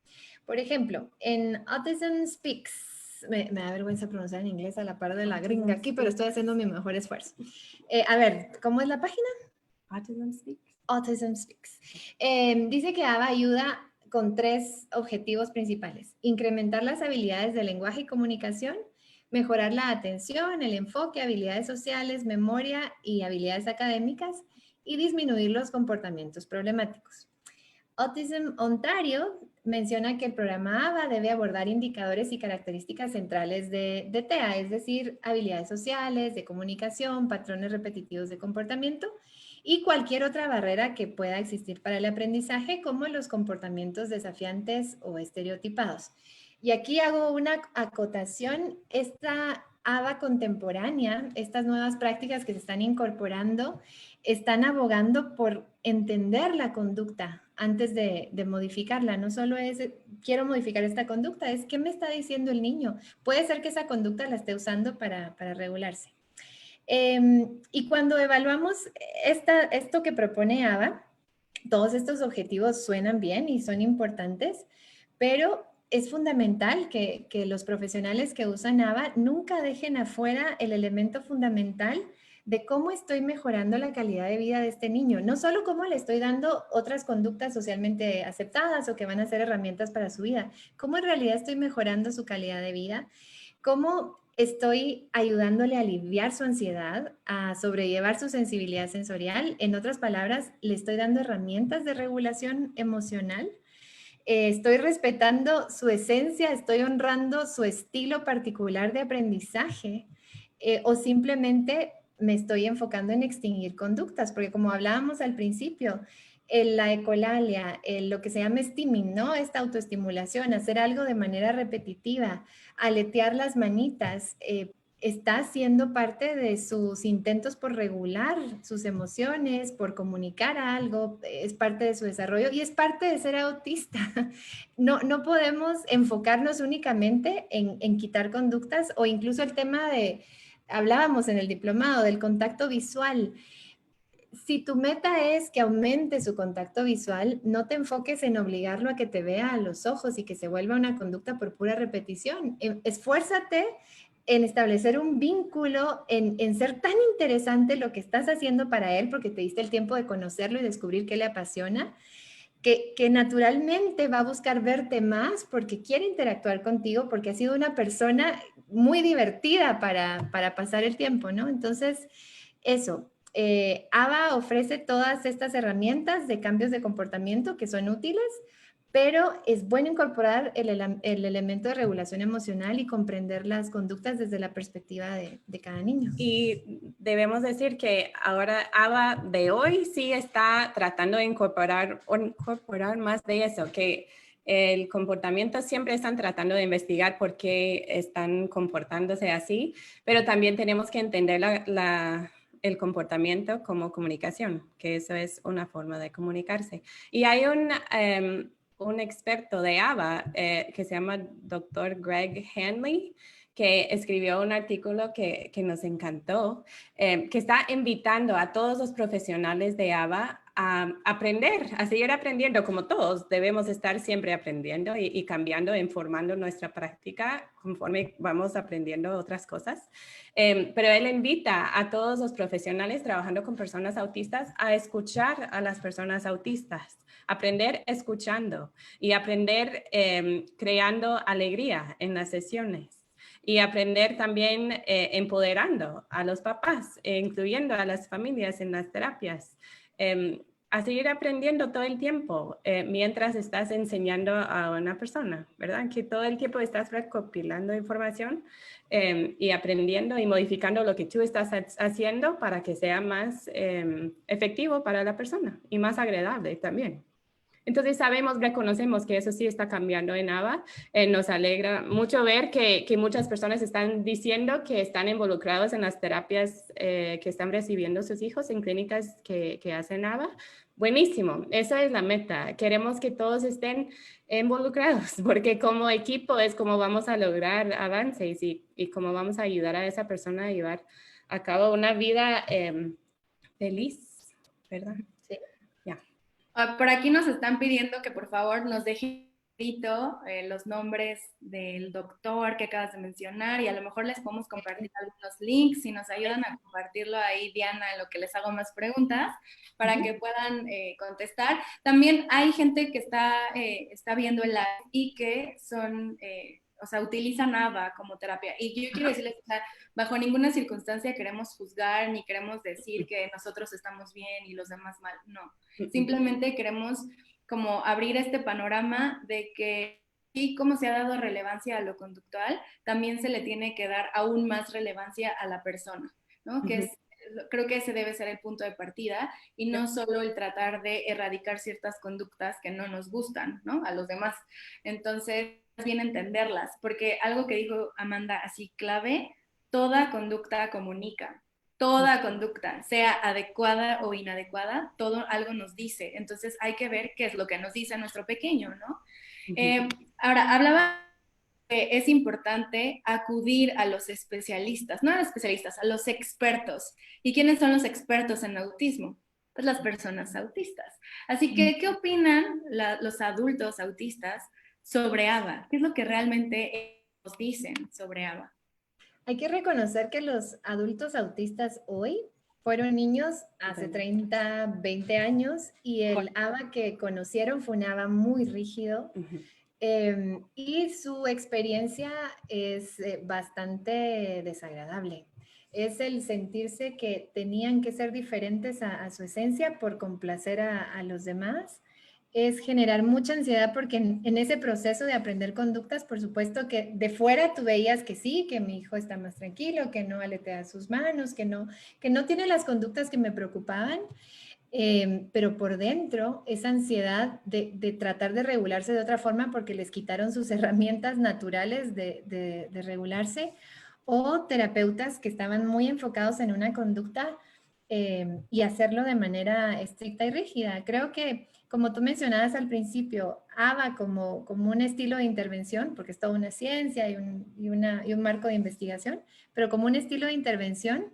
Por ejemplo, en Autism Speaks, me da vergüenza pronunciar en inglés a la par de la gringa aquí, pero estoy haciendo mi mejor esfuerzo. A ver, ¿cómo es la página? Autism Speaks. Autism Speaks. Dice que ABA ayuda con 3 objetivos principales: incrementar las habilidades de lenguaje y comunicación, mejorar la atención, el enfoque, habilidades sociales, memoria y habilidades académicas, y disminuir los comportamientos problemáticos. Autism Ontario menciona que el programa ABA debe abordar indicadores y características centrales de TEA, es decir, habilidades sociales, de comunicación, patrones repetitivos de comportamiento y cualquier otra barrera que pueda existir para el aprendizaje, como los comportamientos desafiantes o estereotipados. Y aquí hago una acotación: esta ABA contemporánea, estas nuevas prácticas que se están incorporando, están abogando por entender la conducta antes de modificarla. No solo es, quiero modificar esta conducta, es qué me está diciendo el niño. Puede ser que esa conducta la esté usando para regularse. Y cuando evaluamos esto que propone ABA, todos estos objetivos suenan bien y son importantes, pero es fundamental que los profesionales que usan ABA nunca dejen afuera el elemento fundamental de cómo estoy mejorando la calidad de vida de este niño. No solo cómo le estoy dando otras conductas socialmente aceptadas o que van a ser herramientas para su vida, cómo en realidad estoy mejorando su calidad de vida, cómo estoy ayudándole a aliviar su ansiedad, a sobrellevar su sensibilidad sensorial. En otras palabras, le estoy dando herramientas de regulación emocional. Estoy respetando su esencia, estoy honrando su estilo particular de aprendizaje, o simplemente me estoy enfocando en extinguir conductas, porque como hablábamos al principio, la ecolalia, lo que se llama stimming, ¿no? Esta autoestimulación, hacer algo de manera repetitiva, aletear las manitas, está siendo parte de sus intentos por regular sus emociones, por comunicar algo, es parte de su desarrollo y es parte de ser autista. No podemos enfocarnos únicamente en quitar conductas, o incluso el tema de, hablábamos en el diplomado, del contacto visual. Si tu meta es que aumente su contacto visual, no te enfoques en obligarlo a que te vea a los ojos y que se vuelva una conducta por pura repetición. Esfuérzate en establecer un vínculo, en ser tan interesante lo que estás haciendo para él, porque te diste el tiempo de conocerlo y descubrir qué le apasiona, que naturalmente va a buscar verte más porque quiere interactuar contigo, porque ha sido una persona muy divertida para pasar el tiempo, ¿no? Entonces, eso. ABA ofrece todas estas herramientas de cambios de comportamiento que son útiles, pero es bueno incorporar el elemento de regulación emocional y comprender las conductas desde la perspectiva de cada niño. Y debemos decir que ahora ABA de hoy sí está tratando de incorporar más de eso, que el comportamiento, siempre están tratando de investigar por qué están comportándose así, pero también tenemos que entender el comportamiento como comunicación, que eso es una forma de comunicarse. Y hay un experto de ABA que se llama Dr. Greg Hanley, que escribió un artículo que nos encantó, que está invitando a todos los profesionales de ABA a aprender, a seguir aprendiendo, como todos debemos estar siempre aprendiendo y cambiando, informando nuestra práctica conforme vamos aprendiendo otras cosas. Pero él invita a todos los profesionales trabajando con personas autistas a escuchar a las personas autistas, aprender escuchando y aprender creando alegría en las sesiones. Y aprender también empoderando a los papás, incluyendo a las familias en las terapias. A seguir aprendiendo todo el tiempo mientras estás enseñando a una persona, ¿verdad? Que todo el tiempo estás recopilando información y aprendiendo y modificando lo que tú estás haciendo para que sea más efectivo para la persona y más agradable también. Entonces reconocemos que eso sí está cambiando en ABA. Nos alegra mucho ver que muchas personas están diciendo que están involucrados en las terapias que están recibiendo sus hijos en clínicas que hacen ABA. Buenísimo, esa es la meta. Queremos que todos estén involucrados, porque como equipo es como vamos a lograr avances y cómo vamos a ayudar a esa persona a llevar a cabo una vida feliz, ¿verdad? Sí. Por aquí nos están pidiendo que por favor nos dejen los nombres del doctor que acabas de mencionar y a lo mejor les podemos compartir algunos links si nos ayudan a compartirlo ahí, Diana, en lo que les hago más preguntas para que puedan contestar. También hay gente que está viendo el live y que son... o sea, utilizan ABA como terapia. Y yo quiero decirles, o sea, bajo ninguna circunstancia queremos juzgar ni queremos decir que nosotros estamos bien y los demás mal. No. Simplemente queremos como abrir este panorama de que y como se ha dado relevancia a lo conductual, también se le tiene que dar aún más relevancia a la persona, ¿no? Que es, creo que ese debe ser el punto de partida y no solo el tratar de erradicar ciertas conductas que no nos gustan, ¿no? A los demás. Entonces, bien entenderlas, porque algo que dijo Amanda así clave, toda conducta comunica. Toda conducta, sea adecuada o inadecuada, todo algo nos dice. Entonces hay que ver qué es lo que nos dice nuestro pequeño, ¿no? Ahora, hablaba que es importante acudir a los especialistas, no a los especialistas, a los expertos. ¿Y quiénes son los expertos en autismo? Pues las personas autistas. Así que, ¿qué opinan los adultos autistas sobre ABA? ¿Qué es lo que realmente nos dicen sobre ABA? Hay que reconocer que los adultos autistas hoy fueron niños hace 30, 20 años y el ABA que conocieron fue un ABA muy rígido y su experiencia es bastante desagradable. Es el sentirse que tenían que ser diferentes a su esencia por complacer a los demás. Es generar mucha ansiedad porque en ese proceso de aprender conductas, por supuesto que de fuera tú veías que sí, que mi hijo está más tranquilo, que no aletea sus manos, que no tiene las conductas que me preocupaban, pero por dentro esa ansiedad de tratar de regularse de otra forma porque les quitaron sus herramientas naturales de regularse, o terapeutas que estaban muy enfocados en una conducta y hacerlo de manera estricta y rígida. Creo que, como tú mencionabas al principio, ABA como un estilo de intervención, porque es toda una ciencia y un marco de investigación, pero como un estilo de intervención,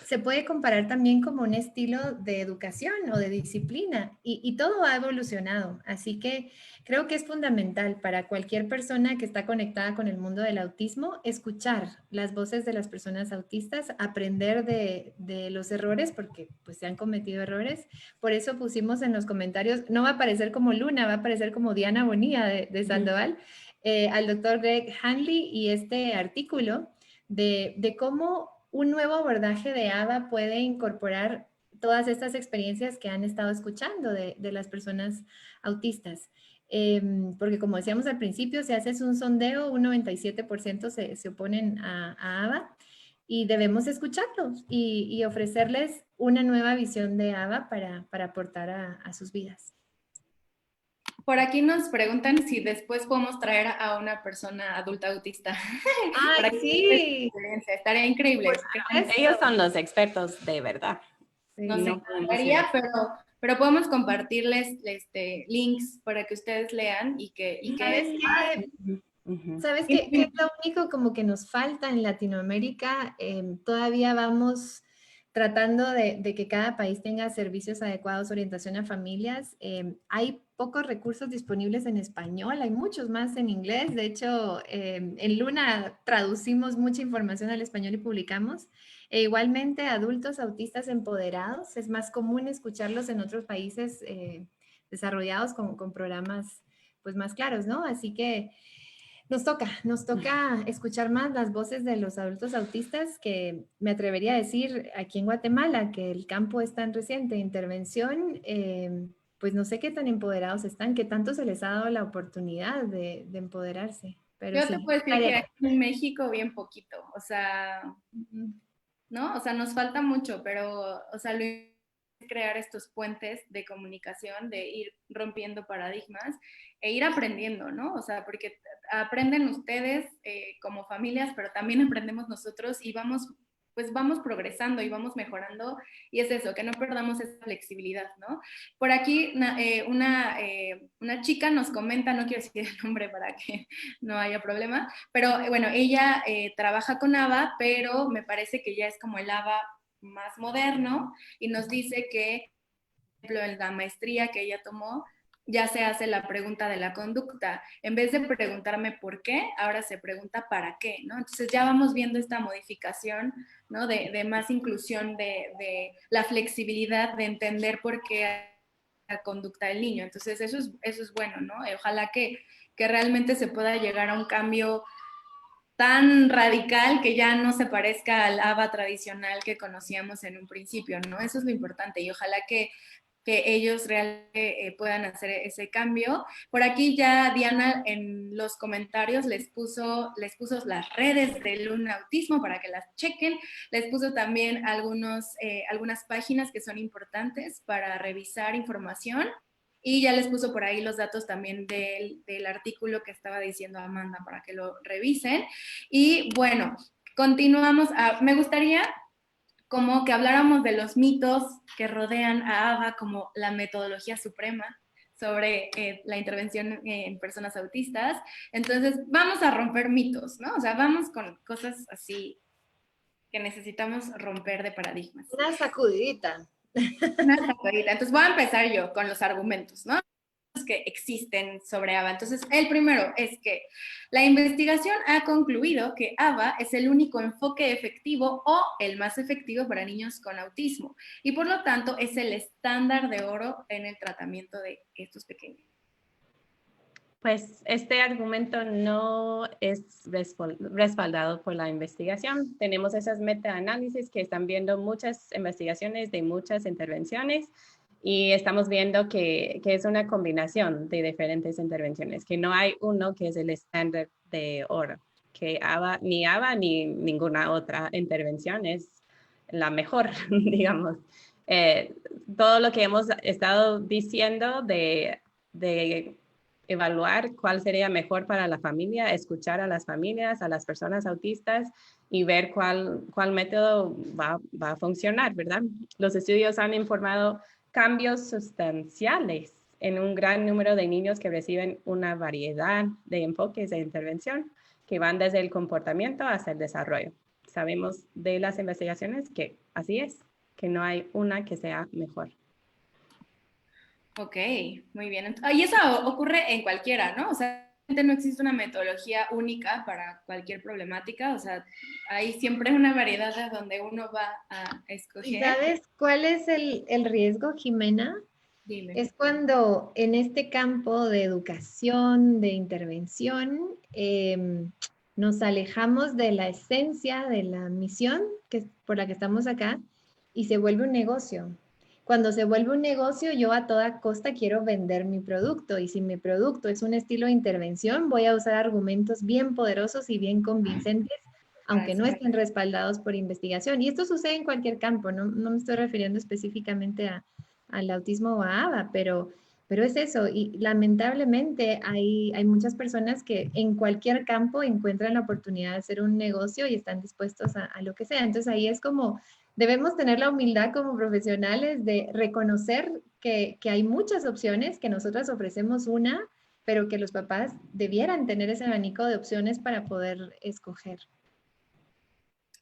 se puede comparar también como un estilo de educación o de disciplina y todo ha evolucionado. Así que creo que es fundamental para cualquier persona que está conectada con el mundo del autismo escuchar las voces de las personas autistas, aprender de los errores, porque pues se han cometido errores. Por eso pusimos en los comentarios, no va a aparecer como Luna, va a aparecer como Diana Bonilla de Sandoval, al doctor Greg Hanley y este artículo de cómo un nuevo abordaje de ABA puede incorporar todas estas experiencias que han estado escuchando de las personas autistas. Porque como decíamos al principio, si haces un sondeo, un 97% se oponen a ABA y debemos escucharlos y ofrecerles una nueva visión de ABA para aportar a sus vidas. Por aquí nos preguntan si después podemos traer a una persona adulta autista. Para Ay, que sí, experiencia. Estaría increíble. por supuesto. Ellos son los expertos de verdad. Nos No Sí. podemos ir encantaría, pero podemos compartirles links para que ustedes lean ¿Sabes qué? Ujú. ¿Sabes qué? ¿Qué es lo único como que nos falta en Latinoamérica? Todavía vamos tratando de que cada país tenga servicios adecuados, orientación a familias. Hay pocos recursos disponibles en español, hay muchos más en inglés. De hecho, en Luna traducimos mucha información al español y publicamos. E igualmente, adultos autistas empoderados, es más común escucharlos en otros países desarrollados con programas pues más claros, ¿no? Así que... Nos toca escuchar más las voces de los adultos autistas que me atrevería a decir aquí en Guatemala, que el campo es tan reciente de intervención, pues no sé qué tan empoderados están, qué tanto se les ha dado la oportunidad de empoderarse. Pero yo te sí, puedo decir que tarea. aquí en México bien poquito, o sea, ¿no? O sea, nos falta mucho, pero, o sea, lo es crear estos puentes de comunicación, de ir rompiendo paradigmas e ir aprendiendo, ¿no? O sea, porque aprenden ustedes como familias, pero también aprendemos nosotros y vamos, pues vamos progresando y vamos mejorando y es eso, que no perdamos esa flexibilidad, ¿no? Por aquí una chica nos comenta, no quiero decir el nombre para que no haya problema, pero bueno, ella trabaja con ABA, pero me parece que ya es como el ABA más moderno y nos dice que, por ejemplo, en la maestría que ella tomó, ya se hace la pregunta de la conducta. En vez de preguntarme por qué, ahora se pregunta para qué, ¿no? Entonces ya vamos viendo esta modificación, ¿no? De más inclusión, de la flexibilidad, de entender por qué la conducta del niño. Entonces eso es bueno, ¿no? Ojalá que realmente se pueda llegar a un cambio tan radical que ya no se parezca al ABA tradicional que conocíamos en un principio, ¿no? Eso es lo importante y ojalá que ellos realmente puedan hacer ese cambio. Por aquí ya Diana en los comentarios les puso las redes de Luna Autismo para que las chequen. Les puso también algunas páginas que son importantes para revisar información. Y ya les puso por ahí los datos también del artículo que estaba diciendo Amanda para que lo revisen. Y bueno, continuamos. Me gustaría como que habláramos de los mitos que rodean a ABA como la metodología suprema sobre la intervención en personas autistas. Entonces, vamos a romper mitos, ¿no? O sea, vamos con cosas así que necesitamos romper de paradigmas. Una sacudidita. Una sacudida. Entonces, voy a empezar yo con los argumentos, ¿no? Que existen sobre ABA. Entonces, el primero es que la investigación ha concluido que ABA es el único enfoque efectivo o el más efectivo para niños con autismo y por lo tanto es el estándar de oro en el tratamiento de estos pequeños. Pues este argumento no es respaldado por la investigación. Tenemos esas metaanálisis que están viendo muchas investigaciones de muchas intervenciones y estamos viendo que es una combinación de diferentes intervenciones, que no hay uno que es el estándar de oro, que ABA ni ninguna otra intervención es la mejor, digamos. Todo lo que hemos estado diciendo de evaluar cuál sería mejor para la familia, escuchar a las familias, a las personas autistas y ver cuál método va a funcionar, ¿verdad? Los estudios han informado cambios sustanciales en un gran número de niños que reciben una variedad de enfoques de intervención que van desde el comportamiento hasta el desarrollo. Sabemos de las investigaciones que así es, que no hay una que sea mejor. Ok, muy bien. Y eso ocurre en cualquiera, ¿no? O sea, no existe una metodología única para cualquier problemática, o sea, hay siempre una variedad de donde uno va a escoger. ¿Y sabes cuál es el riesgo, Jimena? Dime. Es cuando en este campo de educación, de intervención, nos alejamos de la esencia, de la misión por la que estamos acá y se vuelve un negocio. Cuando se vuelve un negocio, yo a toda costa quiero vender mi producto y si mi producto es un estilo de intervención, voy a usar argumentos bien poderosos y bien convincentes, aunque no estén respaldados por investigación. Y esto sucede en cualquier campo, no me estoy refiriendo específicamente al autismo o a ABA, pero Pero es eso, y lamentablemente hay muchas personas que en cualquier campo encuentran la oportunidad de hacer un negocio y están dispuestos a lo que sea. Entonces ahí es como, debemos tener la humildad como profesionales de reconocer que hay muchas opciones, que nosotras ofrecemos una, pero que los papás debieran tener ese abanico de opciones para poder escoger.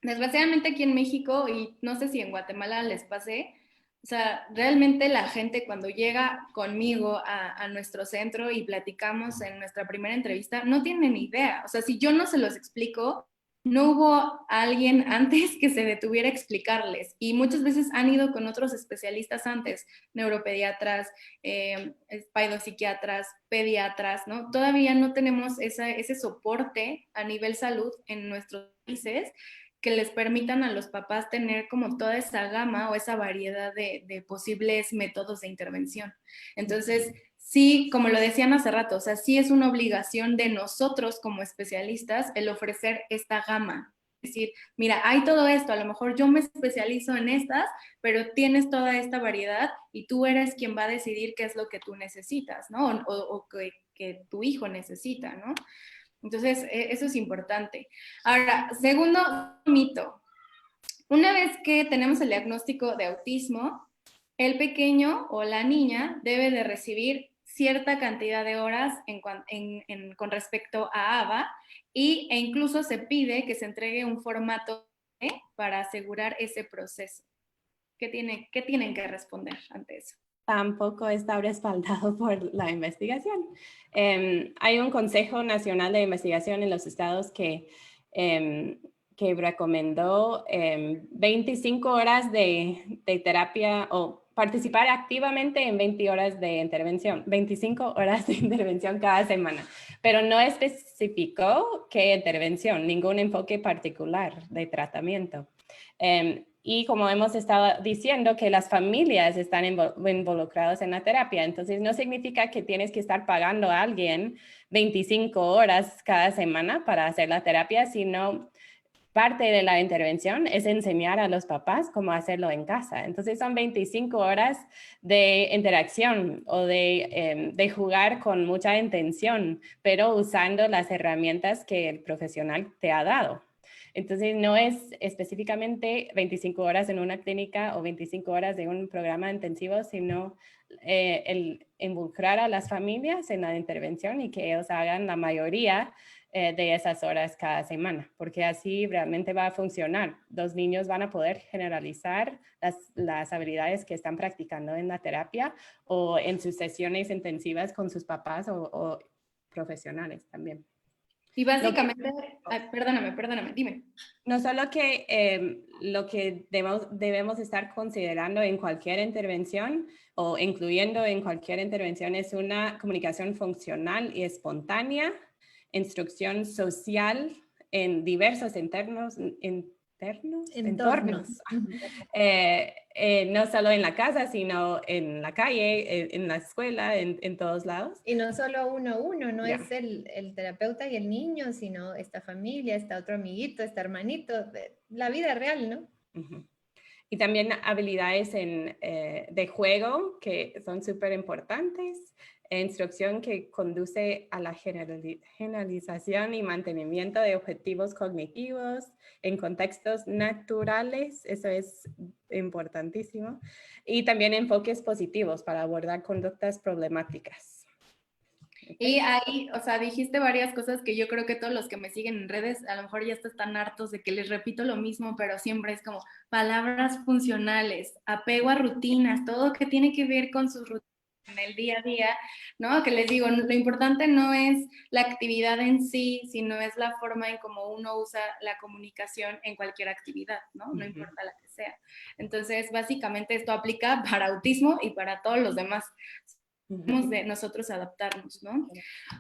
Desgraciadamente aquí en México, y no sé si en Guatemala les pase, o sea, realmente la gente cuando llega conmigo a nuestro centro y platicamos en nuestra primera entrevista, no tienen ni idea. O sea, si yo no se los explico, no hubo alguien antes que se detuviera a explicarles. Y muchas veces han ido con otros especialistas antes, neuropediatras, psiquiatras, pediatras, ¿no? Todavía no tenemos ese soporte a nivel salud en nuestros países que les permitan a los papás tener como toda esa gama o esa variedad de posibles métodos de intervención. Entonces, sí, como lo decían hace rato, o sea, sí es una obligación de nosotros como especialistas el ofrecer esta gama. Es decir, mira, hay todo esto, a lo mejor yo me especializo en estas, pero tienes toda esta variedad y tú eres quien va a decidir qué es lo que tú necesitas, ¿no? O que tu hijo necesita, ¿no? Entonces, eso es importante. Ahora, segundo mito. Una vez que tenemos el diagnóstico de autismo, el pequeño o la niña debe de recibir cierta cantidad de horas con respecto a ABA e incluso se pide que se entregue un formato para asegurar ese proceso. ¿Qué tienen que responder ante eso? Tampoco está respaldado por la investigación. Hay un Consejo Nacional de Investigación en los estados que recomendó 25 horas de terapia o participar activamente en 20 horas de intervención, 25 horas de intervención cada semana, pero no especificó qué intervención, ningún enfoque particular de tratamiento. Y como hemos estado diciendo, que las familias están involucradas en la terapia. Entonces, no significa que tienes que estar pagando a alguien 25 horas cada semana para hacer la terapia, sino parte de la intervención es enseñar a los papás cómo hacerlo en casa. Entonces, son 25 horas de interacción o de jugar con mucha intención, pero usando las herramientas que el profesional te ha dado. Entonces, no es específicamente 25 horas en una clínica o 25 horas de un programa intensivo, sino el involucrar a las familias en la intervención y que ellos hagan la mayoría de esas horas cada semana, porque así realmente va a funcionar. Los niños van a poder generalizar las habilidades que están practicando en la terapia o en sus sesiones intensivas con sus papás o profesionales también. Y básicamente, perdóname, dime. No solo que lo que debemos estar considerando en cualquier intervención o incluyendo en cualquier intervención es una comunicación funcional y espontánea, instrucción social en diversos entornos, no solo en la casa, sino en la calle, en la escuela, en todos lados. Y no solo uno, no es el terapeuta y el niño, sino esta familia, esta otro amiguito, este hermanito, la vida real, ¿no? Uh-huh. Y también habilidades de juego que son súper importantes, instrucción que conduce a la generalización y mantenimiento de objetivos cognitivos en contextos naturales, eso es importantísimo, y también enfoques positivos para abordar conductas problemáticas. Y ahí, o sea, dijiste varias cosas que yo creo que todos los que me siguen en redes a lo mejor ya están hartos de que les repito lo mismo, pero siempre es como palabras funcionales, apego a rutinas, todo que tiene que ver con sus rutinas en el día a día, ¿no? Que les digo, lo importante no es la actividad en sí, sino es la forma en cómo uno usa la comunicación en cualquier actividad, ¿no? No importa la que sea. Entonces, básicamente esto aplica para autismo y para todos los demás. De nosotros adaptarnos, ¿no?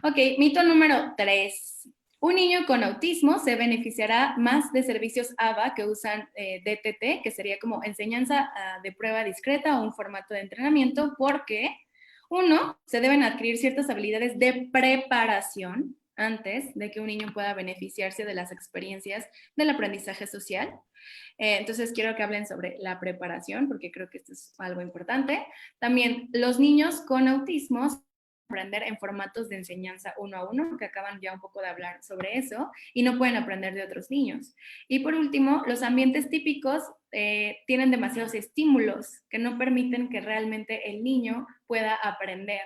Ok, mito número 3. Un niño con autismo se beneficiará más de servicios ABA que usan DTT, que sería como enseñanza de prueba discreta o un formato de entrenamiento, porque, uno, se deben adquirir ciertas habilidades de preparación, antes de que un niño pueda beneficiarse de las experiencias del aprendizaje social. Entonces quiero que hablen sobre la preparación, porque creo que esto es algo importante. También los niños con autismo aprender en formatos de enseñanza uno a uno, que acaban ya un poco de hablar sobre eso, y no pueden aprender de otros niños. Y por último, los ambientes típicos tienen demasiados estímulos que no permiten que realmente el niño pueda aprender.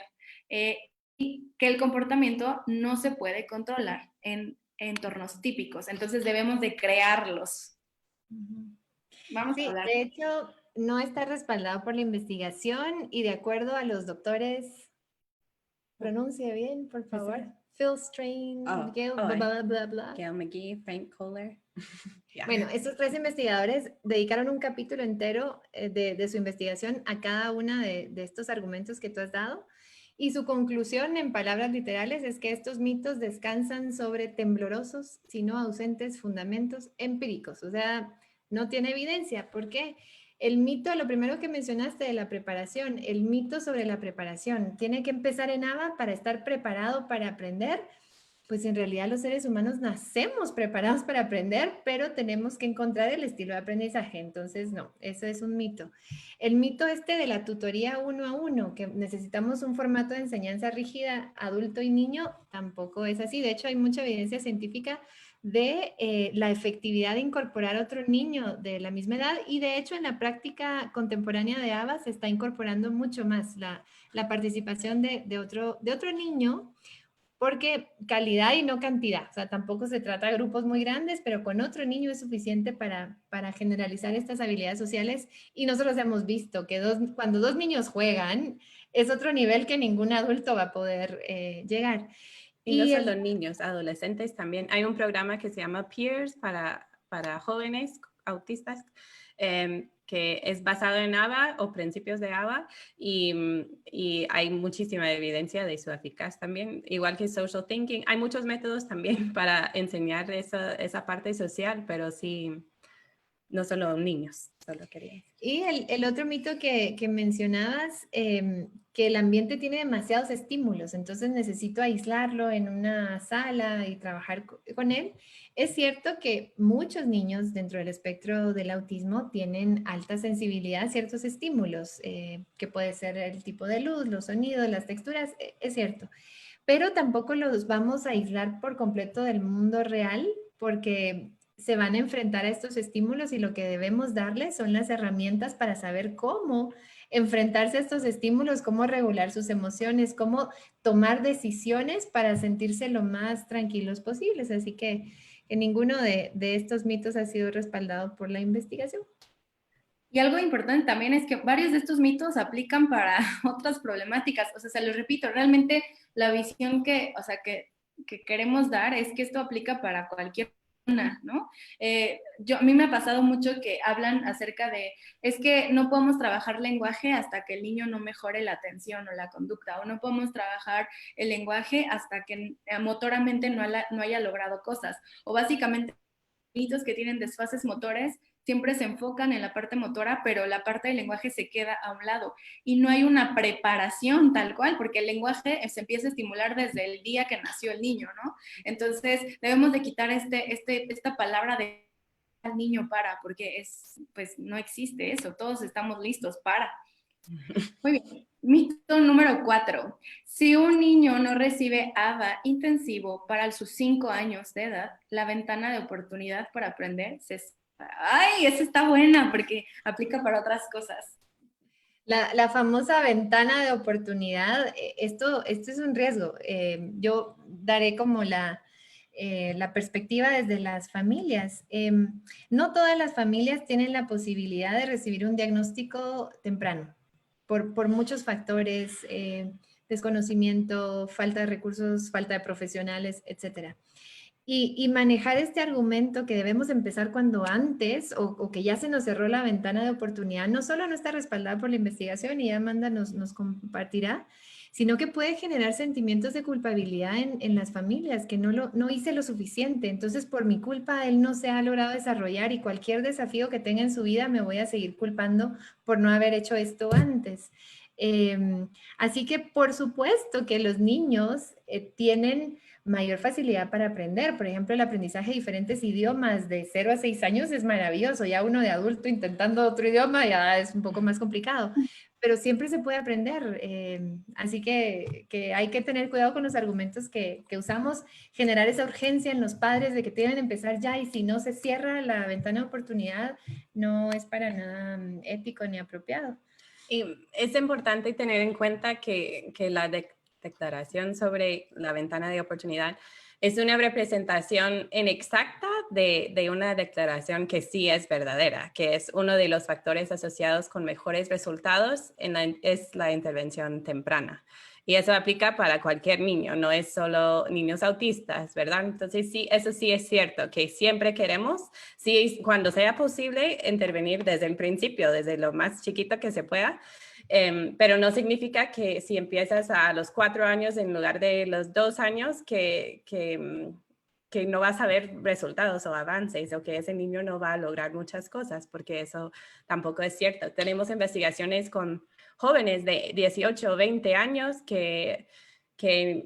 Y que el comportamiento no se puede controlar en entornos típicos. Entonces debemos de crearlos. Vamos a Sí, hablar. de hecho, no está respaldado por la investigación y de acuerdo a los doctores, pronuncie bien, por favor. Phil Strain, Gail, bla, bla, bla, bla. Gail McGee, Frank Kohler. Yeah. Bueno, estos 3 investigadores dedicaron un capítulo entero de su investigación a cada uno de estos argumentos que tú has dado. Y su conclusión, en palabras literales, es que estos mitos descansan sobre temblorosos, sino ausentes fundamentos empíricos. O sea, no tiene evidencia. ¿Por qué? El mito, lo primero que mencionaste de la preparación, el mito sobre la preparación. Tiene que empezar en ABA para estar preparado para aprender. Pues en realidad los seres humanos nacemos preparados para aprender, pero tenemos que encontrar el estilo de aprendizaje. Entonces, no, eso es un mito. El mito este de la tutoría uno a uno, que necesitamos un formato de enseñanza rígida, adulto y niño, tampoco es así. De hecho, hay mucha evidencia científica de la efectividad de incorporar a otro niño de la misma edad y de hecho en la práctica contemporánea de ABA se está incorporando mucho más la participación de otro niño, porque calidad y no cantidad, o sea, tampoco se trata de grupos muy grandes, pero con otro niño es suficiente para generalizar estas habilidades sociales y nosotros hemos visto que cuando 2 niños juegan es otro nivel que ningún adulto va a poder llegar. Y no solo niños, adolescentes también. Hay un programa que se llama Peers para jóvenes autistas, que es basado en ABA o principios de ABA y hay muchísima evidencia de su eficacia también, igual que social thinking. Hay muchos métodos también para enseñar esa parte social, pero sí, no solo niños, solo quería decir. Y el otro mito que mencionabas, que el ambiente tiene demasiados estímulos, entonces necesito aislarlo en una sala y trabajar con él. Es cierto que muchos niños dentro del espectro del autismo tienen alta sensibilidad a ciertos estímulos, que puede ser el tipo de luz, los sonidos, las texturas, es cierto. Pero tampoco los vamos a aislar por completo del mundo real porque se van a enfrentar a estos estímulos y lo que debemos darles son las herramientas para saber cómo enfrentarse a estos estímulos, cómo regular sus emociones, cómo tomar decisiones para sentirse lo más tranquilos posibles. Así que ninguno de estos mitos ha sido respaldado por la investigación. Y algo importante también es que varios de estos mitos aplican para otras problemáticas. O sea, se los repito, realmente la visión que queremos dar es que esto aplica para cualquier persona, ¿no? A mí me ha pasado mucho que hablan acerca de, es que no podemos trabajar lenguaje hasta que el niño no mejore la atención o la conducta, o no podemos trabajar el lenguaje hasta que motoramente no haya logrado cosas, o básicamente mitos que tienen desfases motores siempre se enfocan en la parte motora, pero la parte del lenguaje se queda a un lado y no hay una preparación tal cual, porque el lenguaje se empieza a estimular desde el día que nació el niño, ¿no? Entonces debemos de quitar esta palabra de al niño para, porque pues no existe eso, todos estamos listos para. Muy bien. Mito número 4. Si un niño no recibe ABA intensivo para sus 5 años de edad, la ventana de oportunidad para aprender se... ¡Ay! Esa está buena porque aplica para otras cosas. La famosa ventana de oportunidad, esto es un riesgo. Yo daré como la perspectiva desde las familias. No todas las familias tienen la posibilidad de recibir un diagnóstico temprano por muchos factores, desconocimiento, falta de recursos, falta de profesionales, etcétera. Y manejar este argumento que debemos empezar cuando antes o que ya se nos cerró la ventana de oportunidad, no solo no está respaldada por la investigación y Amanda nos compartirá, sino que puede generar sentimientos de culpabilidad en las familias, que no hice lo suficiente, entonces por mi culpa él no se ha logrado desarrollar y cualquier desafío que tenga en su vida me voy a seguir culpando por no haber hecho esto antes. Así que por supuesto que los niños tienen mayor facilidad para aprender. Por ejemplo, el aprendizaje de diferentes idiomas de 0 a 6 años es maravilloso. Ya uno de adulto intentando otro idioma ya es un poco más complicado, pero siempre se puede aprender. Así que hay que tener cuidado con los argumentos que usamos, generar esa urgencia en los padres de que deben empezar ya y si no se cierra la ventana de oportunidad, no es para nada ético ni apropiado. Y es importante tener en cuenta que la declaración sobre la ventana de oportunidad es una representación inexacta de una declaración que sí es verdadera, que es uno de los factores asociados con mejores resultados es la intervención temprana. Y eso aplica para cualquier niño, no es solo niños autistas, ¿verdad? Entonces sí, eso sí es cierto, que siempre queremos, sí, cuando sea posible, intervenir desde el principio, desde lo más chiquito que se pueda, pero no significa que si empiezas a los 4 años en lugar de los 2 años, que no vas a ver resultados o avances o que ese niño no va a lograr muchas cosas, porque eso tampoco es cierto. Tenemos investigaciones con jóvenes de 18 o 20 años que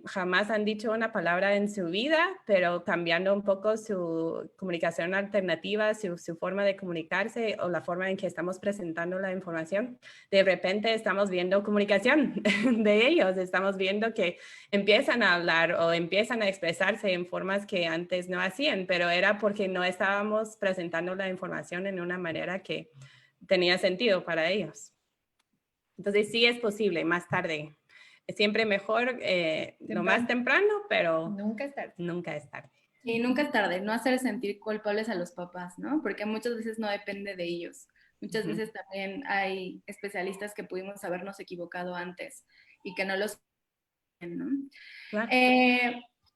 jamás han dicho una palabra en su vida, pero cambiando un poco su comunicación alternativa, su forma de comunicarse o la forma en que estamos presentando la información, de repente estamos viendo comunicación de ellos, estamos viendo que empiezan a hablar o empiezan a expresarse en formas que antes no hacían, pero era porque no estábamos presentando la información en una manera que tenía sentido para ellos. Entonces sí es posible más tarde. Es siempre mejor lo más temprano, pero nunca es tarde. Nunca es tarde. Y nunca es tarde, no hacer sentir culpables a los papás, ¿no? Porque muchas veces no depende de ellos. Muchas veces también hay especialistas que pudimos habernos equivocado antes y que no los... ¿no? Claro.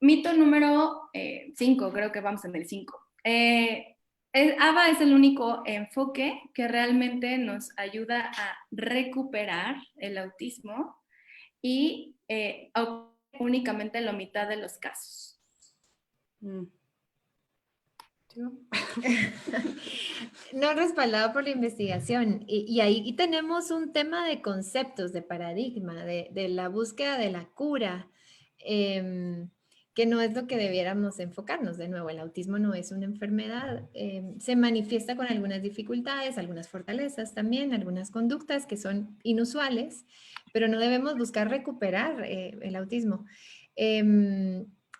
Mito número 5, creo que vamos en el 5. ABA es el único enfoque que realmente nos ayuda a recuperar el autismo y únicamente en la mitad de los casos. No respaldado por la investigación. Y ahí tenemos un tema de conceptos, de paradigma, de la búsqueda de la cura, que no es lo que debiéramos enfocarnos. De nuevo, el autismo no es una enfermedad, se manifiesta con algunas dificultades, algunas fortalezas también, algunas conductas que son inusuales, pero no debemos buscar recuperar el autismo.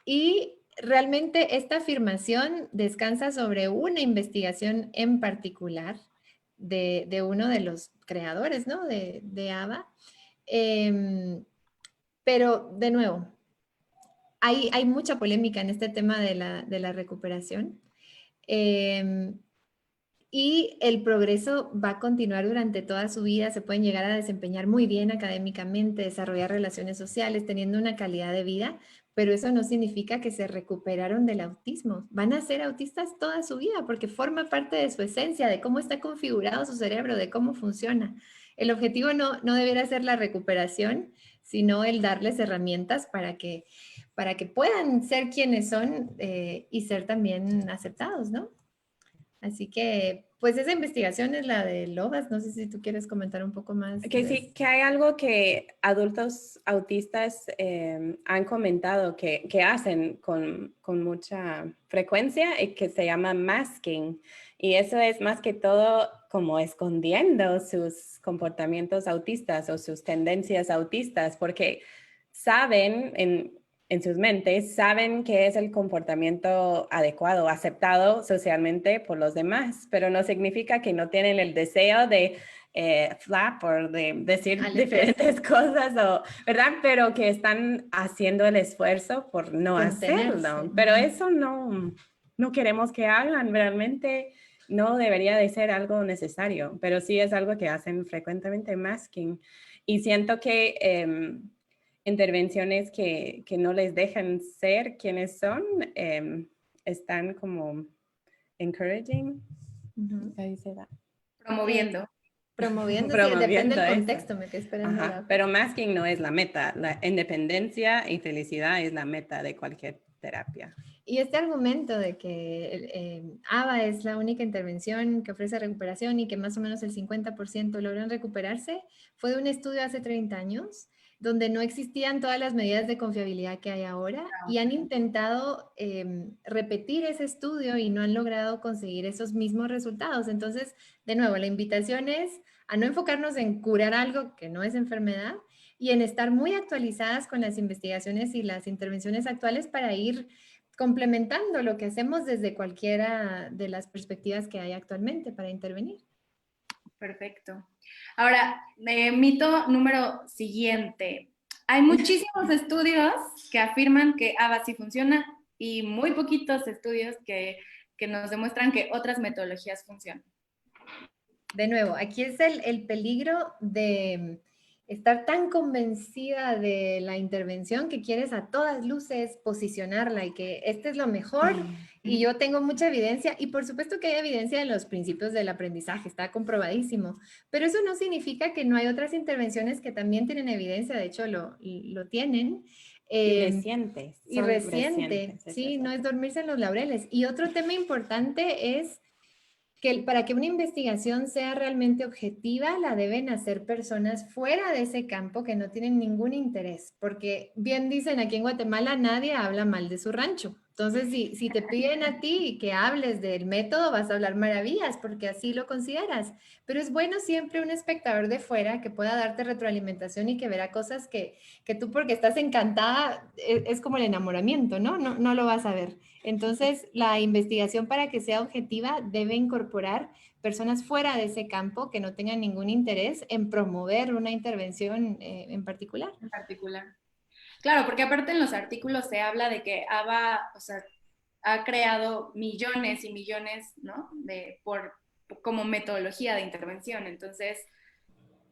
Y realmente esta afirmación descansa sobre una investigación en particular de uno de los creadores, ¿no? De ABA. Pero, de nuevo, hay mucha polémica en este tema de la recuperación. Y el progreso va a continuar durante toda su vida. Se pueden llegar a desempeñar muy bien académicamente, desarrollar relaciones sociales, teniendo una calidad de vida, pero eso no significa que se recuperaron del autismo. Van a ser autistas toda su vida porque forma parte de su esencia, de cómo está configurado su cerebro, de cómo funciona. El objetivo no debería ser la recuperación, sino el darles herramientas para que puedan ser quienes son y ser también aceptados, ¿no? Así que, pues esa investigación es la de Lojas. No sé si tú quieres comentar un poco más. Que sí, que hay algo que adultos autistas han comentado que hacen con mucha frecuencia y que se llama masking. Y eso es más que todo como escondiendo sus comportamientos autistas o sus tendencias autistas, porque saben en sus mentes, saben que es el comportamiento adecuado, aceptado socialmente por los demás, pero no significa que no tienen el deseo de flap o de decir diferentes cosas, ¿verdad? Pero que están haciendo el esfuerzo por no hacerlo. Pero eso no queremos que hagan, realmente no debería de ser algo necesario, pero sí es algo que hacen frecuentemente masking. Y siento que intervenciones que no les dejan ser quienes son, están como encouraging. Promoviendo. Promoviendo, sí, depende del contexto, me quedé esperando. Pero masking no es la meta, la independencia y felicidad es la meta de cualquier terapia. Y este argumento de que ABA es la única intervención que ofrece recuperación y que más o menos el 50% logran recuperarse, fue de un estudio hace 30 años donde no existían todas las medidas de confiabilidad que hay ahora y han intentado repetir ese estudio y no han logrado conseguir esos mismos resultados. Entonces, de nuevo, la invitación es a no enfocarnos en curar algo que no es enfermedad y en estar muy actualizadas con las investigaciones y las intervenciones actuales para ir complementando lo que hacemos desde cualquiera de las perspectivas que hay actualmente para intervenir. Perfecto. Ahora, mito número siguiente. Hay muchísimos estudios que afirman que ABA sí funciona y muy poquitos estudios que nos demuestran que otras metodologías funcionan. De nuevo, aquí es el peligro de estar tan convencida de la intervención que quieres a todas luces posicionarla y que este es lo mejor y yo tengo mucha evidencia y por supuesto que hay evidencia en los principios del aprendizaje, está comprobadísimo, pero eso no significa que no hay otras intervenciones que también tienen evidencia, de hecho lo tienen. Y recientes. Y reciente, sí, no es dormirse en los laureles. Y otro tema importante es que para que una investigación sea realmente objetiva, la deben hacer personas fuera de ese campo que no tienen ningún interés, porque bien dicen aquí en Guatemala, nadie habla mal de su rancho. Entonces, si te piden a ti que hables del método, vas a hablar maravillas, porque así lo consideras. Pero es bueno siempre un espectador de fuera que pueda darte retroalimentación y que verá cosas que tú, porque estás encantada, es como el enamoramiento, ¿no? No lo vas a ver. Entonces, la investigación para que sea objetiva debe incorporar personas fuera de ese campo que no tengan ningún interés en promover una intervención en particular. En particular. Claro, porque aparte en los artículos se habla de que ABA, o sea, ha creado millones y millones, ¿no? Como metodología de intervención. Entonces,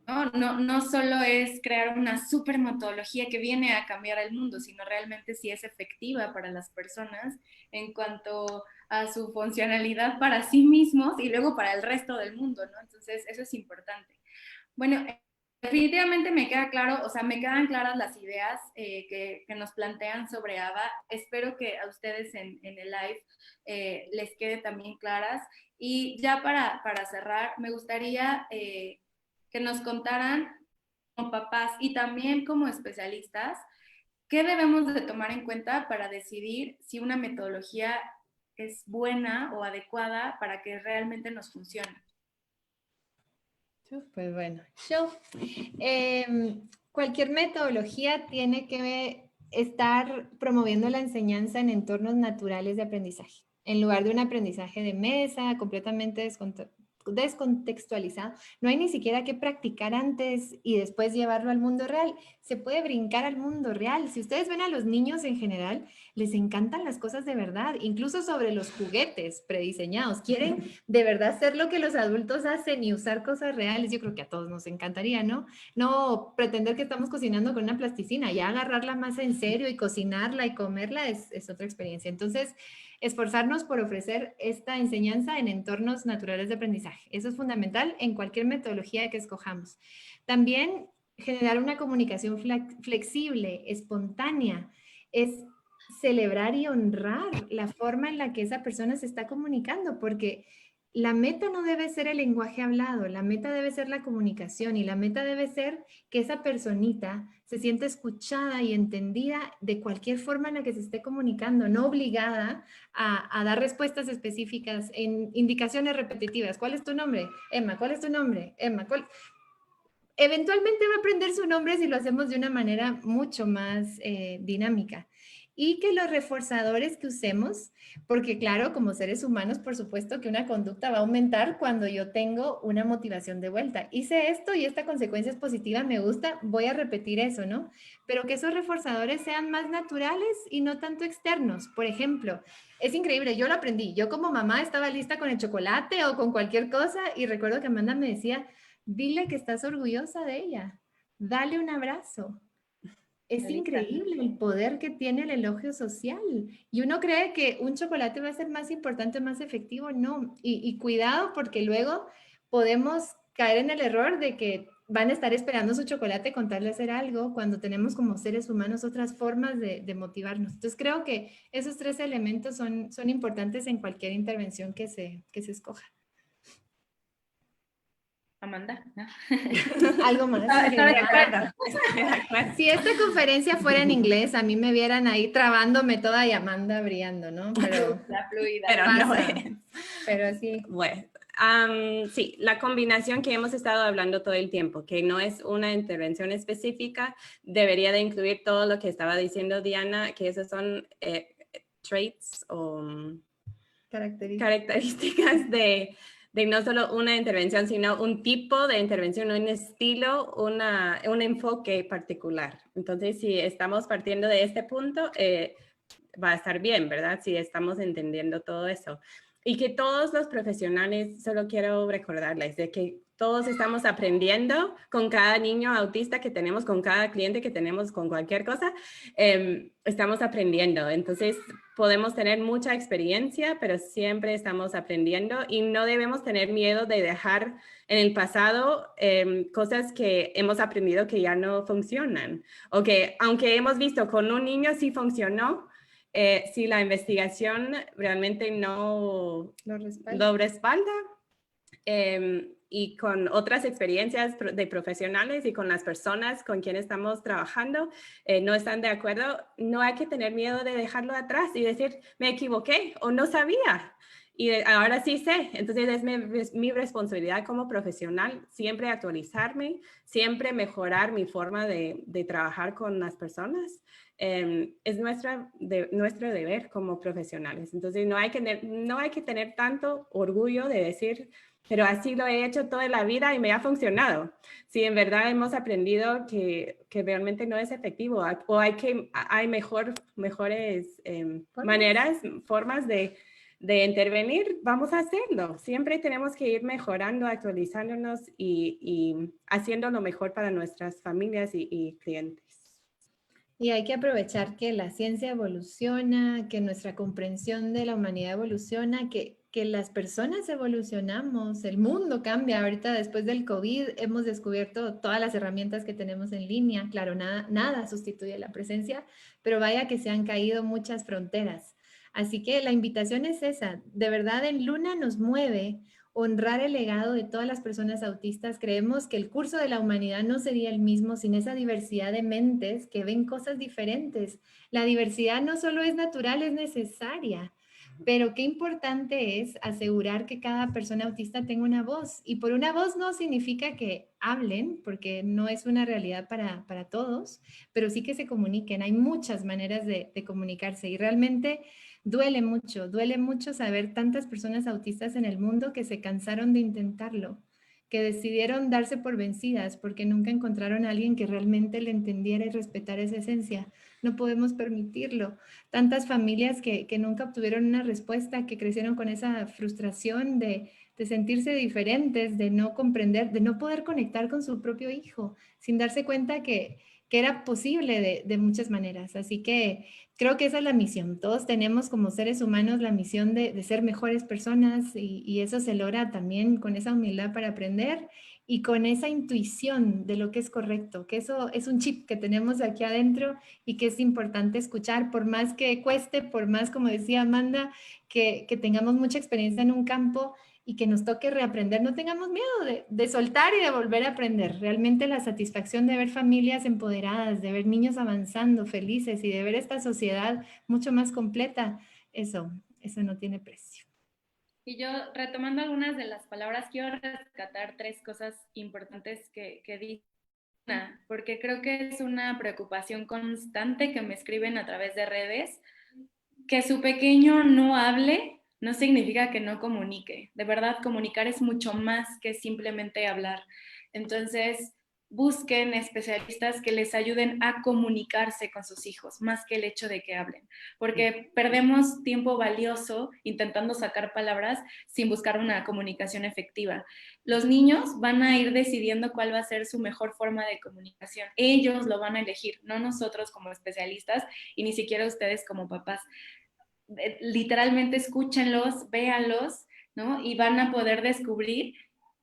no solo es crear una super metodología que viene a cambiar el mundo, sino realmente sí es efectiva para las personas en cuanto a su funcionalidad para sí mismos y luego para el resto del mundo, ¿no? Entonces, eso es importante. Bueno, definitivamente me queda claro, o sea, me quedan claras las ideas que nos plantean sobre ABA. Espero que a ustedes en el live les quede también claras. Y ya para cerrar, me gustaría que nos contaran como papás y también como especialistas, ¿qué debemos de tomar en cuenta para decidir si una metodología es buena o adecuada para que realmente nos funcione? Pues bueno, cualquier metodología tiene que estar promoviendo la enseñanza en entornos naturales de aprendizaje, en lugar de un aprendizaje de mesa, completamente descontextualizado. No hay ni siquiera que practicar antes y después llevarlo al mundo real. Se puede brincar al mundo real. Si ustedes ven a los niños en general, les encantan las cosas de verdad, incluso sobre los juguetes prediseñados. Quieren de verdad hacer lo que los adultos hacen y usar cosas reales. Yo creo que a todos nos encantaría, ¿no? No pretender que estamos cocinando con una plasticina, ya agarrarla más en serio y cocinarla y comerla es otra experiencia. Entonces, esforzarnos por ofrecer esta enseñanza en entornos naturales de aprendizaje. Eso es fundamental en cualquier metodología que escojamos. También generar una comunicación flexible, espontánea, es celebrar y honrar la forma en la que esa persona se está comunicando, porque la meta no debe ser el lenguaje hablado, la meta debe ser la comunicación y la meta debe ser que esa personita se sienta escuchada y entendida de cualquier forma en la que se esté comunicando, no obligada a dar respuestas específicas en indicaciones repetitivas. ¿Cuál es tu nombre? Emma, ¿cuál es tu nombre? Emma, ¿cuál? Eventualmente va a aprender su nombre si lo hacemos de una manera mucho más dinámica. Y que los reforzadores que usemos, porque claro, como seres humanos, por supuesto que una conducta va a aumentar cuando yo tengo una motivación de vuelta. Hice esto y esta consecuencia es positiva, me gusta, voy a repetir eso, ¿no? Pero que esos reforzadores sean más naturales y no tanto externos. Por ejemplo, es increíble, yo lo aprendí. Yo como mamá estaba lista con el chocolate o con cualquier cosa y recuerdo que Amanda me decía, dile que estás orgullosa de ella, dale un abrazo. Es increíble el poder que tiene el elogio social. Y uno cree que un chocolate va a ser más importante, más efectivo. No. Y cuidado porque luego podemos caer en el error de que van a estar esperando su chocolate con tal de hacer algo cuando tenemos como seres humanos otras formas de motivarnos. Entonces creo que esos tres elementos son importantes en cualquier intervención que se escoja. Amanda, ¿no? Algo más. Estaba de acuerdo. Si esta conferencia fuera en inglés, a mí me vieran ahí trabándome toda y Amanda brillando, ¿no? Pero La fluida. Pero no pasa. es. Pero sí. Bueno, sí, la combinación que hemos estado hablando todo el tiempo, que no es una intervención específica, debería de incluir todo lo que estaba diciendo Diana, que esos son traits o características de no solo una intervención, sino un tipo de intervención, un estilo, un enfoque particular. Entonces, si estamos partiendo de este punto, va a estar bien, ¿verdad? Si estamos entendiendo todo eso. Y que todos los profesionales, solo quiero recordarles de que todos estamos aprendiendo con cada niño autista que tenemos, con cada cliente que tenemos, con cualquier cosa, estamos aprendiendo. Entonces, podemos tener mucha experiencia, pero siempre estamos aprendiendo y no debemos tener miedo de dejar en el pasado cosas que hemos aprendido que ya no funcionan o que aunque hemos visto con un niño sí funcionó, si la investigación realmente no lo respalda, y con otras experiencias de profesionales y con las personas con quienes estamos trabajando no están de acuerdo, no hay que tener miedo de dejarlo atrás y decir, me equivoqué o no sabía. Y ahora sí sé, entonces es mi responsabilidad como profesional siempre actualizarme, siempre mejorar mi forma de trabajar con las personas. Es nuestro deber como profesionales. Entonces no hay que tener tanto orgullo de decir, pero así lo he hecho toda la vida y me ha funcionado. Si en verdad hemos aprendido que realmente no es efectivo o hay mejores maneras, formas de intervenir, vamos a hacerlo. Siempre tenemos que ir mejorando, actualizándonos y haciendo lo mejor para nuestras familias y clientes. Y hay que aprovechar que la ciencia evoluciona, que nuestra comprensión de la humanidad evoluciona, que las personas evolucionamos, el mundo cambia. Ahorita después del COVID hemos descubierto todas las herramientas que tenemos en línea. Claro, nada sustituye la presencia, pero vaya que se han caído muchas fronteras. Así que la invitación es esa. De verdad, en Luna nos mueve honrar el legado de todas las personas autistas. Creemos que el curso de la humanidad no sería el mismo sin esa diversidad de mentes que ven cosas diferentes. La diversidad no solo es natural, es necesaria. Pero qué importante es asegurar que cada persona autista tenga una voz. Y por una voz no significa que hablen, porque no es una realidad para todos, pero sí que se comuniquen. Hay muchas maneras de comunicarse y realmente duele mucho saber tantas personas autistas en el mundo que se cansaron de intentarlo, que decidieron darse por vencidas porque nunca encontraron a alguien que realmente le entendiera y respetara esa esencia. No podemos permitirlo. Tantas familias que nunca obtuvieron una respuesta, que crecieron con esa frustración de sentirse diferentes, de no comprender, de no poder conectar con su propio hijo, sin darse cuenta que era posible de muchas maneras. Así que creo que esa es la misión. Todos tenemos como seres humanos la misión de ser mejores personas y eso se logra también con esa humildad para aprender y con esa intuición de lo que es correcto, que eso es un chip que tenemos aquí adentro y que es importante escuchar, por más que cueste, por más, como decía Amanda, que tengamos mucha experiencia en un campo y que nos toque reaprender, no tengamos miedo de soltar y de volver a aprender. Realmente la satisfacción de ver familias empoderadas, de ver niños avanzando, felices y de ver esta sociedad mucho más completa, eso no tiene precio. Y yo, retomando algunas de las palabras, quiero rescatar 3 cosas importantes que di. Porque creo que es una preocupación constante que me escriben a través de redes, que su pequeño no hable no significa que no comunique. De verdad, comunicar es mucho más que simplemente hablar. Entonces, busquen especialistas que les ayuden a comunicarse con sus hijos, más que el hecho de que hablen, porque perdemos tiempo valioso intentando sacar palabras sin buscar una comunicación efectiva. Los niños van a ir decidiendo cuál va a ser su mejor forma de comunicación. Ellos lo van a elegir, no nosotros como especialistas y ni siquiera ustedes como papás. Literalmente escúchenlos, véanlos, ¿no? Y van a poder descubrir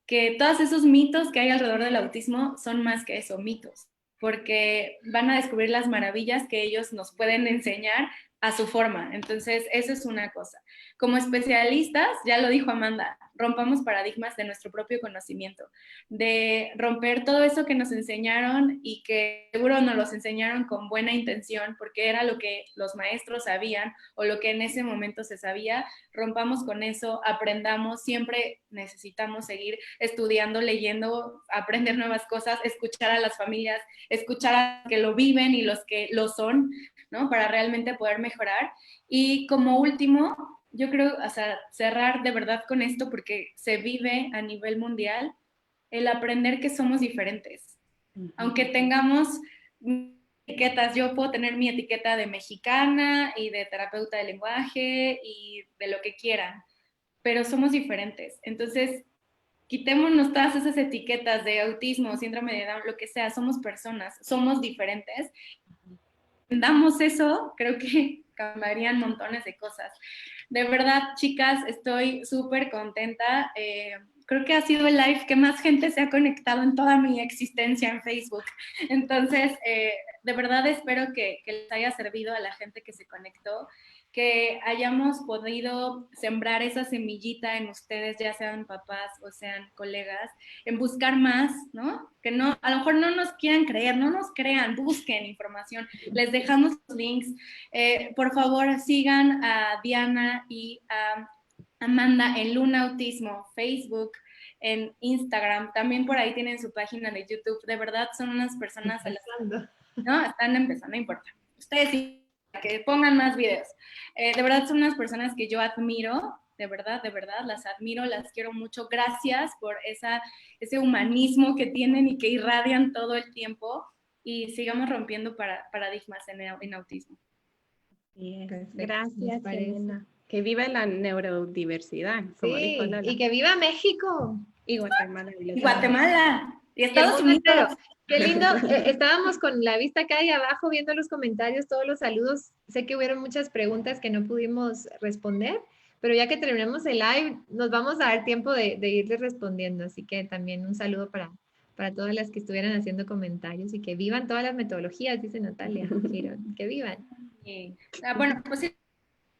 que todos esos mitos que hay alrededor del autismo son más que eso, mitos, porque van a descubrir las maravillas que ellos nos pueden enseñar a su forma. Entonces, eso es una cosa. Como especialistas, ya lo dijo Amanda, rompamos paradigmas de nuestro propio conocimiento, de romper todo eso que nos enseñaron y que seguro nos los enseñaron con buena intención, porque era lo que los maestros sabían o lo que en ese momento se sabía. Rompamos con eso, aprendamos, siempre necesitamos seguir estudiando, leyendo, aprender nuevas cosas, escuchar a las familias, escuchar a los que lo viven y los que lo son, ¿no? Para realmente poder mejorar. Y como último, yo creo, o sea, cerrar de verdad con esto porque se vive a nivel mundial el aprender que somos diferentes. Aunque tengamos etiquetas, yo puedo tener mi etiqueta de mexicana y de terapeuta de lenguaje y de lo que quieran, pero somos diferentes. Entonces, quitémonos todas esas etiquetas de autismo, síndrome de Down, lo que sea, somos personas, somos diferentes. Damos eso, creo que cambiarían montones de cosas. De verdad, chicas, estoy súper contenta. Creo que ha sido el live que más gente se ha conectado en toda mi existencia en Facebook. Entonces, de verdad espero que les haya servido a la gente que se conectó, que hayamos podido sembrar esa semillita en ustedes, ya sean papás o sean colegas, en buscar más, ¿no? Que no, a lo mejor no nos quieran creer, no nos crean, busquen información. Les dejamos los links. Por favor, sigan a Diana y a Amanda en Luna Autismo, Facebook, en Instagram. También por ahí tienen su página de YouTube. De verdad, son unas personas ¿no? Están empezando, no importa. Ustedes sí, que pongan más videos. De verdad, son unas personas que yo admiro. De verdad, las admiro, las quiero mucho. Gracias por ese humanismo que tienen y que irradian todo el tiempo. Y sigamos rompiendo paradigmas en autismo. Gracias, Elena. Que viva la neurodiversidad, como sí, dijo Lola. Y que viva México. Y Guatemala. Y Guatemala. Y Estados Unidos. Qué lindo. Estábamos con la vista acá y abajo viendo los comentarios, todos los saludos. Sé que hubieron muchas preguntas que no pudimos responder, pero ya que terminemos el live, nos vamos a dar tiempo de irles respondiendo. Así que también un saludo para todas las que estuvieran haciendo comentarios y que vivan todas las metodologías, dice Natalia Girón, que vivan. Sí. Bueno, pues sí,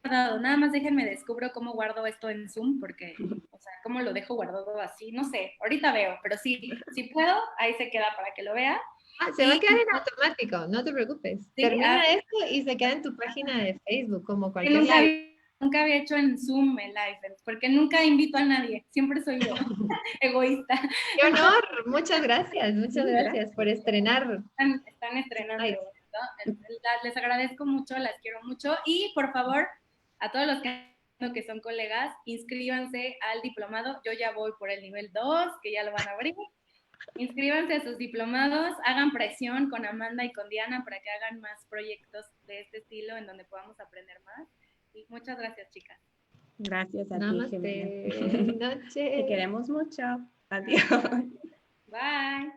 nada más déjenme descubro cómo guardo esto en Zoom, porque, o sea, cómo lo dejo guardado así, no sé, ahorita veo, pero sí, si puedo, ahí se queda para que lo vea. Se va a quedar en automático, no te preocupes. Sí, termina esto y se queda en tu página de Facebook, como cualquier live. Nunca había hecho en Zoom el live, porque nunca invito a nadie, siempre soy yo, egoísta. ¡Qué honor! Muchas gracias por estrenar. Están estrenando, ¿no? Les agradezco mucho, las quiero mucho, y por favor, a todos los que son colegas, inscríbanse al diplomado. Yo ya voy por el nivel 2, que ya lo van a abrir. Inscríbanse a sus diplomados, hagan presión con Amanda y con Diana para que hagan más proyectos de este estilo en donde podamos aprender más. Y muchas gracias, chicas. Gracias a ti, Jimena. Te queremos mucho. Adiós. Bye.